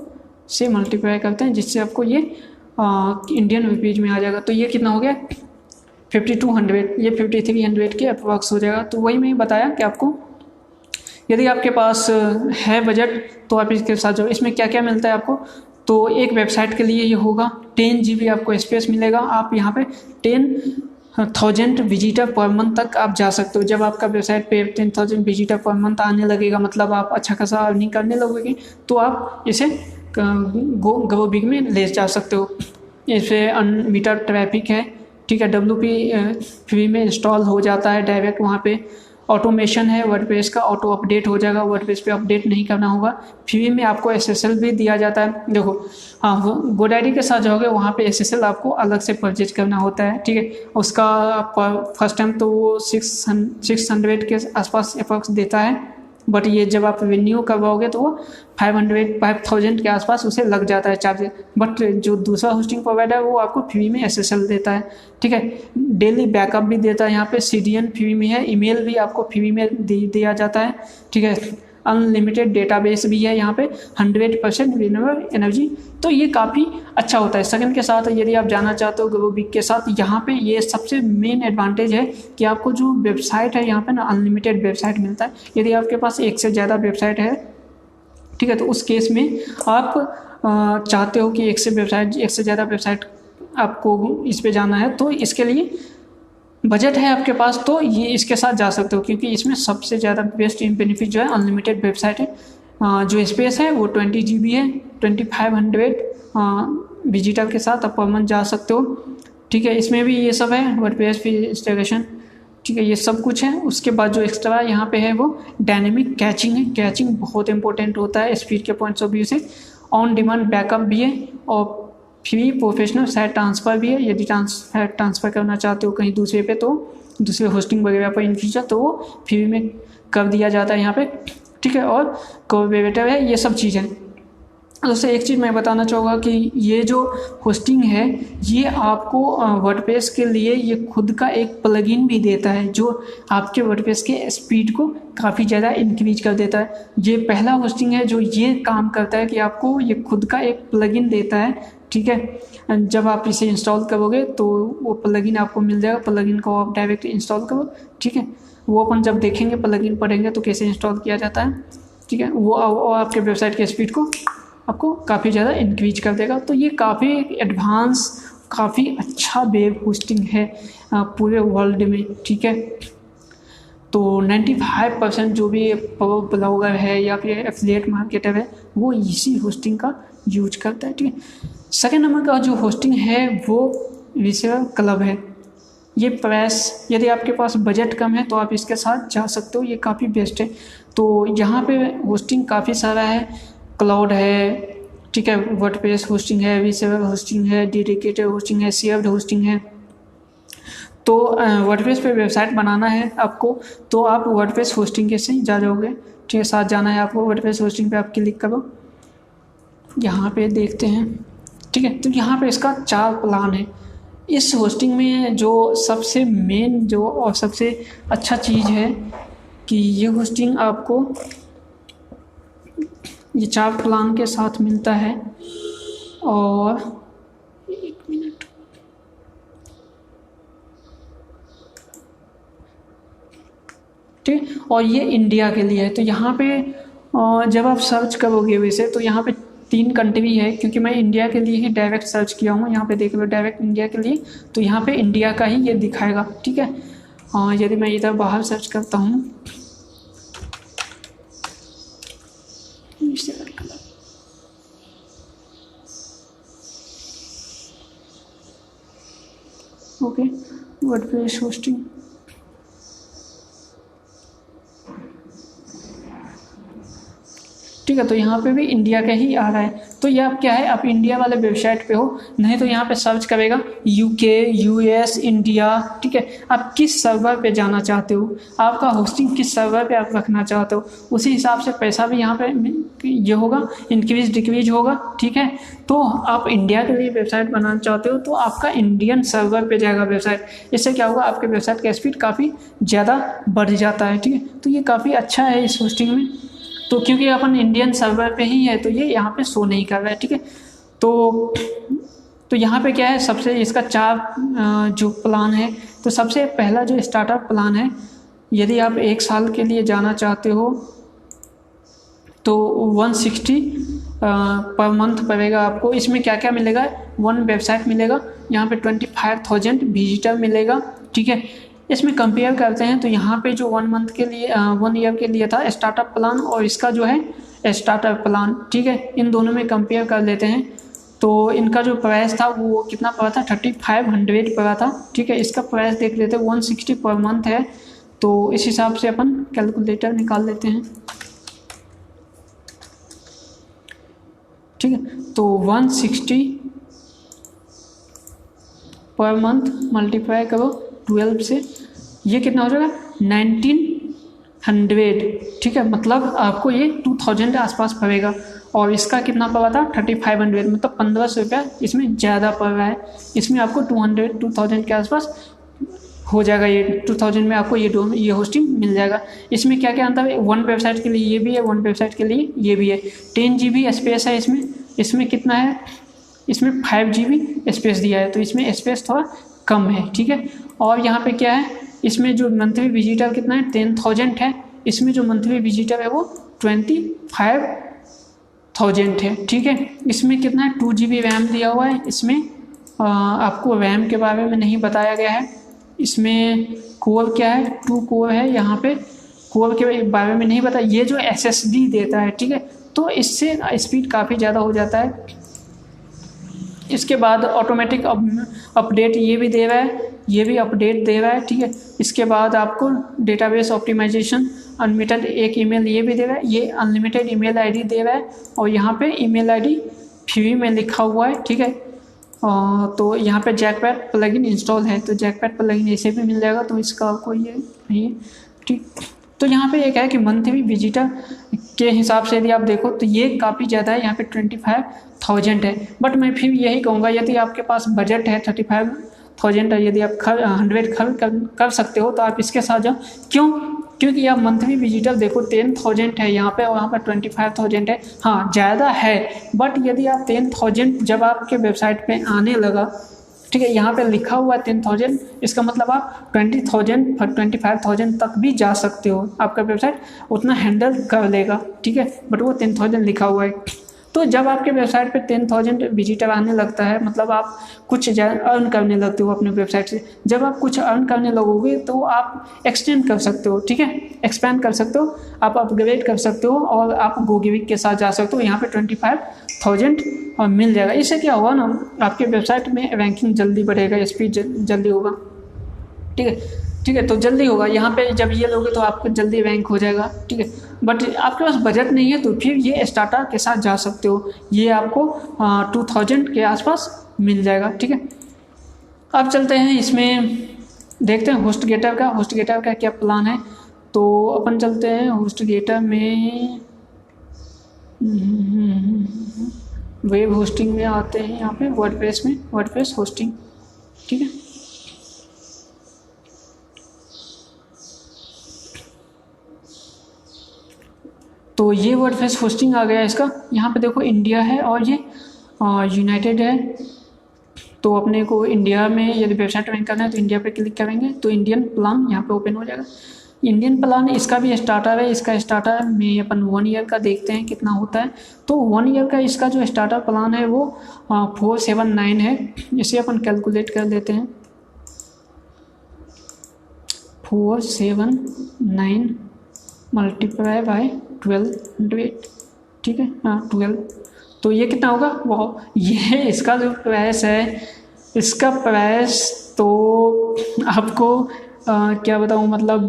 से मल्टीप्लाई करते हैं, जिससे आपको ये इंडियन रुपीज में आ जाएगा। तो ये कितना हो गया, 5200, ये 5300 के अप्रॉक्स हो जाएगा। तो वही मैं बताया कि आपको यदि आपके पास है बजट तो आप इसके साथ जाओ। इसमें क्या क्या मिलता है आपको, तो एक वेबसाइट के लिए ये होगा 10 GB आपको स्पेस मिलेगा। आप यहाँ पे 10,000 विजिटर पर मंथ तक आप जा सकते हो। जब आपका वेबसाइट पे 10,000 विजिटर पर मंथ आने लगेगा, मतलब आप अच्छा खासा अर्निंग करने लगोगे, तो आप इसे ग्रोबिक में ले जा सकते हो। इसे अनलिमिटेड ट्रैफिक है, ठीक है। WP फ्री में इंस्टॉल हो जाता है डायरेक्ट, वहाँ पे ऑटोमेशन है, वर्डप्रेस का ऑटो अपडेट हो जाएगा, वर्डप्रेस पे अपडेट नहीं करना होगा। फ्री में आपको SSL भी दिया जाता है। देखो, हाँ, GoDaddy के साथ जाओगे वहाँ पे SSL आपको अलग से परचेज करना होता है, ठीक है। उसका फर्स्ट टाइम तो वो 600 के आसपास अप्रॉक्स देता है, बट ये जब आप रिन्यू करवाओगे तो वो 5,000 के आसपास उसे लग जाता है चार्ज। बट जो दूसरा होस्टिंग प्रोवाइडर है वो आपको फ्री में SSL देता है, ठीक है। डेली बैकअप भी देता है, यहाँ पे CDN फ्री में है, ईमेल भी आपको फ्री में दिया जाता है, ठीक है। अनलिमिटेड डेटाबेस भी है यहाँ पे, 100% रिन्यूएबल एनर्जी, तो ये काफ़ी अच्छा होता है। सेकंड के साथ यदि आप जाना चाहते हो ग्रोबिक के साथ, यहाँ पे ये सबसे मेन एडवांटेज है कि आपको जो वेबसाइट है यहाँ पे ना अनलिमिटेड वेबसाइट मिलता है। यदि आपके पास एक से ज़्यादा वेबसाइट है, ठीक है, तो उस केस में आप चाहते हो कि एक से ज़्यादा वेबसाइट आपको इस पे जाना है, तो इसके लिए बजट है आपके पास तो ये इसके साथ जा सकते हो, क्योंकि इसमें सबसे ज़्यादा बेस्ट बेनिफिट जो है अनलिमिटेड वेबसाइट है। जो स्पेस है वो 20 GB है, 2500 विजिटर के साथ आप पर मंथ जा सकते हो, ठीक है। इसमें भी ये सब है, वर्डप्रेस भी इंस्टॉलेशन, ठीक है, ये सब कुछ है। उसके बाद जो एक्स्ट्रा यहाँ पे है वो डायनेमिक कैचिंग है। कैचिंग बहुत इंपॉर्टेंट होता है स्पीड के पॉइंट्स ऑफ व्यू से। ऑन डिमांड बैकअप भी है और फ्री प्रोफेशनल साइट ट्रांसफ़र भी है। यदि ट्रांसफ़र करना चाहते हो कहीं दूसरे पे, तो दूसरे होस्टिंग वगैरह पर इन फ्यूचर, तो वो फ्री में कर दिया जाता है यहाँ पे, ठीक है। और कोऑर्डिनेटर है, ये सब चीज़ें। दोस्तों एक चीज़ मैं बताना चाहूँगा कि ये जो होस्टिंग है ये आपको वर्डप्रेस के लिए ये खुद का एक प्लगइन भी देता है जो आपके वर्डप्रेस के स्पीड को काफ़ी ज़्यादा इंक्रीज कर देता है। ये पहला होस्टिंग है जो ये काम करता है कि आपको ये खुद का एक प्लगइन देता है, ठीक है। जब आप इसे इंस्टॉल करोगे तो वो प्लगइन आपको मिल जाएगा, प्लगइन को आप डायरेक्ट इंस्टॉल करो, ठीक है। वो अपन जब देखेंगे प्लगइन पढ़ेंगे तो कैसे इंस्टॉल किया जाता है, ठीक है। वो आपके वेबसाइट के स्पीड को आपको काफ़ी ज़्यादा इंक्रीज कर देगा। तो ये काफ़ी एडवांस, काफ़ी अच्छा वेब होस्टिंग है पूरे वर्ल्ड में, ठीक है। तो 95% जो भी ब्लॉगर है या फिर एफिलिएट मार्केटर है वो इसी होस्टिंग का यूज करता है, ठीक है। सेकेंड नंबर का जो होस्टिंग है वो रिसेलर क्लब है। ये प्राइस, यदि आपके पास बजट कम है तो आप इसके साथ जा सकते हो, ये काफ़ी बेस्ट है। तो यहाँ पे होस्टिंग काफ़ी सारा है, क्लाउड है, ठीक है, वर्डप्रेस होस्टिंग है, रिसेलर होस्टिंग है, डेडिकेटेड होस्टिंग है, शेयर्ड होस्टिंग है। तो वर्डप्रेस पे वेबसाइट बनाना है आपको तो आप वर्डप्रेस होस्टिंग के से जा जाओगे, ठीक है। साथ जाना है आपको, वर्डप्रेस होस्टिंग पे आप क्लिक करो, यहाँ पे देखते हैं, ठीक है। तो यहाँ पे इसका 4 प्लान है। इस होस्टिंग में जो सबसे मेन जो और सबसे अच्छा चीज़ है कि ये होस्टिंग आपको ये 4 प्लान के साथ मिलता है। और एक मिनट, ठीक। और ये इंडिया के लिए है। तो यहाँ पे जब आप सर्च करोगे वैसे तो यहाँ पे 3 कंट्री है, क्योंकि मैं इंडिया के लिए ही डायरेक्ट सर्च किया हूँ। यहाँ पे देख लो डायरेक्ट इंडिया के लिए, तो यहाँ पे इंडिया का ही ये दिखाएगा, ठीक है। यदि मैं इधर बाहर सर्च करता हूँ, ओके, वर्डप्रेस होस्टिंग, ठीक है। तो यहाँ पे भी इंडिया का ही आ रहा है। तो ये आप क्या है, आप इंडिया वाले वेबसाइट पे हो, नहीं तो यहाँ पे सर्च करेगा यूके, यूएस, इंडिया, ठीक है। आप किस सर्वर पे जाना चाहते हो, आपका होस्टिंग किस सर्वर पे आप रखना चाहते हो, उसी हिसाब से पैसा भी यहाँ पे ये होगा, इंक्रीज डिक्रीज होगा, ठीक है। तो आप इंडिया के लिए वेबसाइट बनाना चाहते हो तो आपका इंडियन सर्वर पे जाएगा वेबसाइट। इससे क्या होगा, आपके वेबसाइट का स्पीड काफ़ी ज़्यादा बढ़ जाता है, ठीक है। तो ये काफ़ी अच्छा है इस होस्टिंग में। तो क्योंकि अपन इंडियन सर्वर पे ही है तो ये यहाँ पे शो नहीं कर रहा है, ठीक है। तो यहाँ पे क्या है, सबसे इसका 4 जो प्लान है, तो सबसे पहला जो स्टार्टअप प्लान है, यदि आप 1 साल के लिए जाना चाहते हो तो 160 पर मंथ पड़ेगा आपको। इसमें क्या क्या मिलेगा, 1 वेबसाइट मिलेगा, यहाँ पे 25,000 विजिटर मिलेगा, ठीक है। इसमें कंपेयर करते हैं तो यहाँ पे जो 1 मंथ के लिए 1 ईयर के लिए था स्टार्टअप प्लान और इसका जो है स्टार्टअप प्लान, ठीक है। इन दोनों में कंपेयर कर लेते हैं। तो इनका जो प्राइस था वो कितना पड़ा था, 3500 पड़ा था, ठीक है। इसका प्राइस देख लेते हैं, 160 पर मंथ है। तो इस हिसाब से अपन कैलकुलेटर निकाल लेते हैं, ठीक है। तो 160 पर मंथ मल्टीप्लाई करो 12 से, ये कितना हो जाएगा 1900, ठीक है। मतलब आपको ये 2000 आसपास पड़ेगा। और इसका कितना पड़ा था 3500, मतलब 1500 रुपया इसमें ज़्यादा पड़ रहा है। इसमें आपको 2000 के आसपास हो जाएगा, ये 2000 में आपको ये होस्टिंग मिल जाएगा। इसमें क्या क्या अंतर है, 1 वेबसाइट के लिए ये भी है, 1 वेबसाइट के लिए ये भी है। 10 GB स्पेस है इसमें कितना है, इसमें 5 GB स्पेस दिया है, तो इसमें स्पेस थोड़ा कम है, ठीक है। और यहाँ पे क्या है, इसमें जो मंथली विजिटर कितना है 10,000 है, इसमें जो मंथली विजिटर है वो 25,000 है, ठीक है। इसमें कितना है 2 GB रैम दिया हुआ है। इसमें आपको रैम के बारे में नहीं बताया गया है। इसमें कोर क्या है, 2 कोर है, यहाँ पे कोर के बारे में नहीं बताया। ये जो SSD देता है, ठीक है, तो इससे स्पीड काफ़ी ज़्यादा हो जाता है। इसके बाद ऑटोमेटिक अपडेट ये भी दे रहा है, ये भी अपडेट दे रहा है, ठीक है। इसके बाद आपको डेटाबेस ऑप्टिमाइजेशन, अनलिमिटेड एक ईमेल ये भी दे रहा है, ये अनलिमिटेड ईमेल आईडी दे रहा है। और यहाँ पे ईमेल आईडी फ्री में लिखा हुआ है, ठीक है। तो यहाँ पे जैकपैड प्लगइन इंस्टॉल है, तो जैकपैड प्लगइन ऐसे भी मिल जाएगा, तो इसका आपको ये नहीं है, ठीक। तो यहाँ पे एक है कि मंथली विजिटर के हिसाब से यदि आप देखो तो ये काफ़ी ज़्यादा है, यहाँ पे 25,000 है। बट मैं फिर यही कहूँगा यदि आपके पास बजट है 35,000 है, यदि आप 100 खर्च कर सकते हो तो आप इसके साथ जाओ। क्यों? क्योंकि आप मंथली विजिटर देखो 10,000 है यहाँ पे और वहाँ पर 25,000 है। हाँ ज़्यादा है, बट यदि आप 10,000 जब आपके वेबसाइट पे आने लगा, ठीक है, यहाँ पे लिखा हुआ है 10,000, इसका मतलब आप 20,000 25,000 तक भी जा सकते हो, आपका वेबसाइट उतना हैंडल कर लेगा, ठीक है। बट वो 10,000 लिखा हुआ है। तो जब आपके वेबसाइट पे 10,000 विजिटर आने लगता है, मतलब आप कुछ अर्न करने लगते हो अपने वेबसाइट से। जब आप कुछ अर्न करने लगोगे तो आप एक्सटेंड कर सकते हो, ठीक है, एक्सपेंड कर सकते हो, आप अपग्रेड कर सकते हो और आप गोगिविक के साथ जा सकते हो। यहाँ पे 25,000 और मिल जाएगा। इससे क्या होगा ना, आपके वेबसाइट में रैंकिंग जल्दी बढ़ेगा, स्पीड जल्दी होगा, ठीक है, ठीक है। तो जल्दी होगा, यहाँ पे जब ये लोगे तो आपको जल्दी रैंक हो जाएगा, ठीक है। बट आपके पास बजट नहीं है तो फिर ये स्टार्टर के साथ जा सकते हो, ये आपको 2,000 के आसपास मिल जाएगा, ठीक है। अब चलते हैं इसमें, देखते हैं होस्टगेटर का क्या प्लान है। तो अपन चलते हैं होस्टगेटर में, वेब होस्टिंग में आते हैं, यहाँ पे वर्डप्रेस में, वर्डप्रेस होस्टिंग, ठीक है। तो ये वर्डप्रेस होस्टिंग आ गया इसका। यहाँ पे देखो इंडिया है और ये यूनाइटेड है। तो अपने को इंडिया में यदि वेबसाइट रैंक करना है तो इंडिया पे क्लिक करेंगे तो इंडियन प्लान यहाँ पे ओपन हो जाएगा। इंडियन प्लान इसका भी स्टार्टर है, इसका स्टार्टर में अपन 1 ईयर का देखते हैं कितना होता है। तो 1 ईयर का इसका जो स्टार्टर प्लान है वो 479 है। इसे अपन कैलकुलेट कर लेते हैं, 479 मल्टीप्लाई बाय 1200, ठीक है, हाँ 12। तो ये कितना होगा, वो ये इसका जो प्राइस है, इसका प्राइस तो आपको क्या बताऊँ, मतलब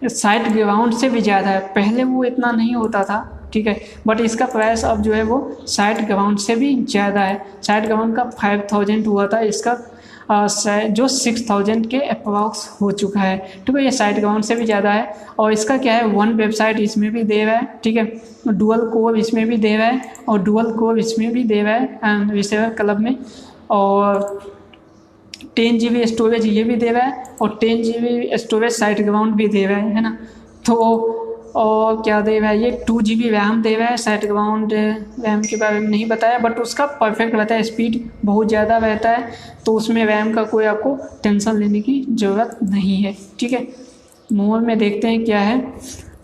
साइट ग्राउंड से भी ज़्यादा है। पहले वो इतना नहीं होता था, ठीक है, बट इसका प्राइस अब जो है वो साइट ग्राउंड से भी ज़्यादा है। साइट ग्राउंड का 5,000 हुआ था, इसका जो 6,000 के अप्रॉक्स हो चुका है, ठीक है। ये साइट ग्राउंड से भी ज़्यादा है। और इसका क्या है, 1 वेबसाइट इसमें भी दे रहा है, ठीक है, डुअल कोर इसमें भी दे रहा है और डुअल कोर इसमें भी दे रहा है रिसेवर क्लब में, और 10 GB स्टोरेज ये भी दे रहा है और 10 GB स्टोरेज साइट ग्राउंड भी दे रहा है ना। तो और क्या दे रहा है, ये 2 GB रैम दे रहा है। साइट ग्राउंड रैम के बारे में नहीं बताया, बट उसका परफेक्ट रहता है, स्पीड बहुत ज़्यादा रहता है, तो उसमें रैम का कोई आपको टेंशन लेने की ज़रूरत नहीं है, ठीक है। मोर में देखते हैं क्या है,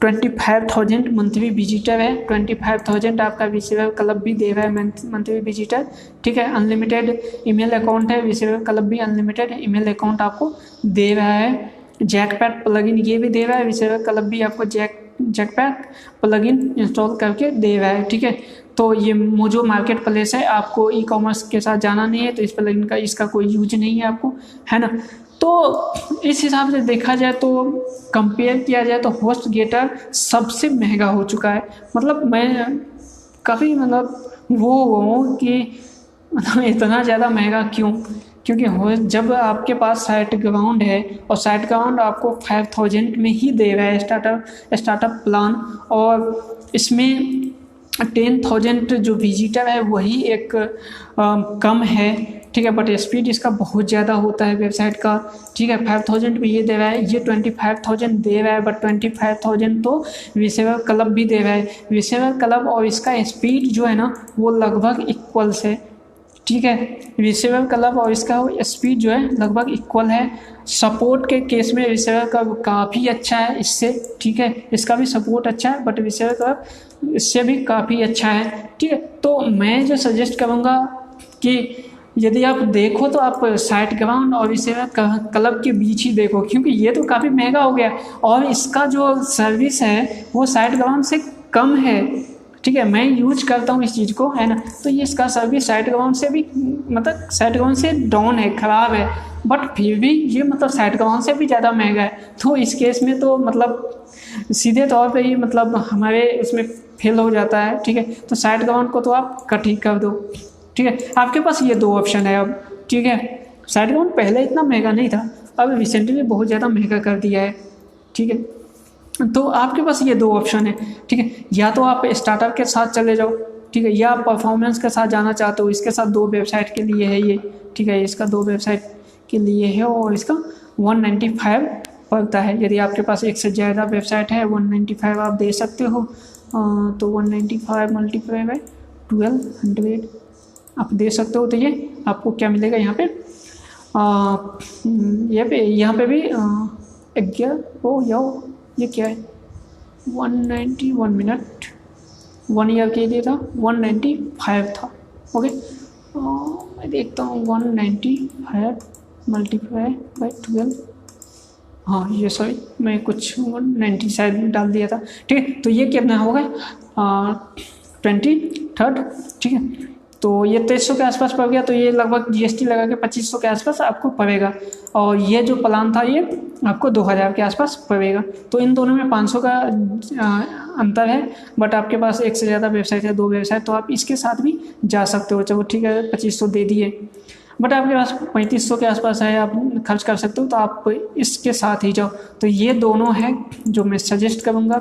25,000 मंथली विजिटर है, 25,000 आपका रिसीवर क्लब भी दे रहा है मंथली विजिटर, ठीक है। अनलिमिटेड ईमेल अकाउंट है, रिसीवर क्लब भी अनलिमिटेड ईमेल अकाउंट आपको दे रहा है। जैकपैड प्लगइन ये भी दे रहा है, रिसीवर क्लब भी आपको जैकपैड प्लगइन इंस्टॉल करके दे रहा है, ठीक है। तो ये मोजो मार्केट प्लेस है, आपको ई कॉमर्स के साथ जाना नहीं है, तो इस प्लगइन का इसका कोई यूज नहीं है आपको, है ना। तो इस हिसाब से देखा जाए तो कंपेयर किया जाए तो होस्टगेटर सबसे महंगा हो चुका है। मतलब मैं काफ़ी मतलब वो हूँ कि मतलब इतना ज़्यादा महंगा क्यों, क्योंकि जब आपके पास साइट ग्राउंड है और साइट ग्राउंड आपको 5,000 में ही दे रहा है स्टार्टअप प्लान, और इसमें 10,000 जो विजिटर है वही एक कम है, ठीक है, बट स्पीड इसका बहुत ज़्यादा होता है वेबसाइट का, ठीक है। 5,000 भी ये दे रहा है, ये 25,000 दे रहा है, बट 25,000 तो रिसीवर क्लब भी दे रहा है। रिसीवर क्लब और इसका स्पीड जो है ना वो लगभग इक्वल्स है, ठीक है। रिसीवर क्लब और इसका स्पीड जो है लगभग इक्वल है। सपोर्ट के केस में रिसीवर क्लब काफ़ी अच्छा है इससे, ठीक है, इसका भी सपोर्ट अच्छा है, बट रिसीवर क्लब इससे भी काफ़ी अच्छा है, ठीक है। तो मैं जो सजेस्ट करूँगा कि यदि आप देखो तो आप साइट ग्राउंड और रिसीवर क्लब के बीच ही देखो, क्योंकि ये तो काफ़ी महंगा हो गया और इसका जो सर्विस है वो साइट ग्राउंड से कम है, ठीक है। मैं यूज करता हूँ इस चीज़ को, है ना। तो ये इसका सर्विस साइट ग्राउंड से भी मतलब साइट ग्राउंड से डाउन है, ख़राब है, बट फिर भी ये मतलब साइट ग्राउंड से भी ज़्यादा महंगा है। तो इस केस में तो मतलब सीधे तौर पे ही मतलब हमारे उसमें फेल हो जाता है, ठीक है। तो साइट ग्राउंड को तो आप कट ही कर दो, ठीक है। आपके पास ये 2 ऑप्शन है अब, ठीक है। साइट ग्राउंड पहले इतना महंगा नहीं था, अब रिसेंटली बहुत ज़्यादा महंगा कर दिया है, ठीक है। तो आपके पास ये दो ऑप्शन है, ठीक है। या तो आप स्टार्टर के साथ चले जाओ, ठीक है, या आप परफॉर्मेंस के साथ जाना चाहते हो, इसके साथ 2 वेबसाइट के लिए है ये, ठीक है, इसका 2 वेबसाइट के लिए है और इसका 195 पड़ता है। यदि आपके पास एक से ज़्यादा वेबसाइट है 195 आप दे सकते हो। तो 195 मल्टीप्लाई बाई 1200 आप दे सकते हो। तो ये आपको क्या मिलेगा यहाँ पे, यहाँ पे भी 11 ओ यो ये क्या है 191 मिनट 1 ईयर के लिए था 195 था। ओके, मैं देखता हूँ 195 मल्टीप्लाई बाई 12, हाँ ये सॉरी मैं कुछ 190 शायद डाल दिया था, ठीक है। तो ये कितना होगा 23rd, ठीक है। तो ये 2300 के आसपास पड़ गया। तो ये लगभग जीएसटी लगा के 2500 के आसपास आपको पड़ेगा। और ये जो प्लान था ये आपको 2000 के आसपास पड़ेगा। तो इन दोनों में 500 का अंतर है। बट आपके पास एक से ज़्यादा वेबसाइट है, 2 वेबसाइट, तो आप इसके साथ भी जा सकते हो। चलो ठीक है 2500 दे दिए, बट आपके पास 3500 के आसपास है, आप खर्च कर सकते हो, तो आप इसके साथ ही जाओ। तो ये दोनों हैं जो मैं सजेस्ट करूँगा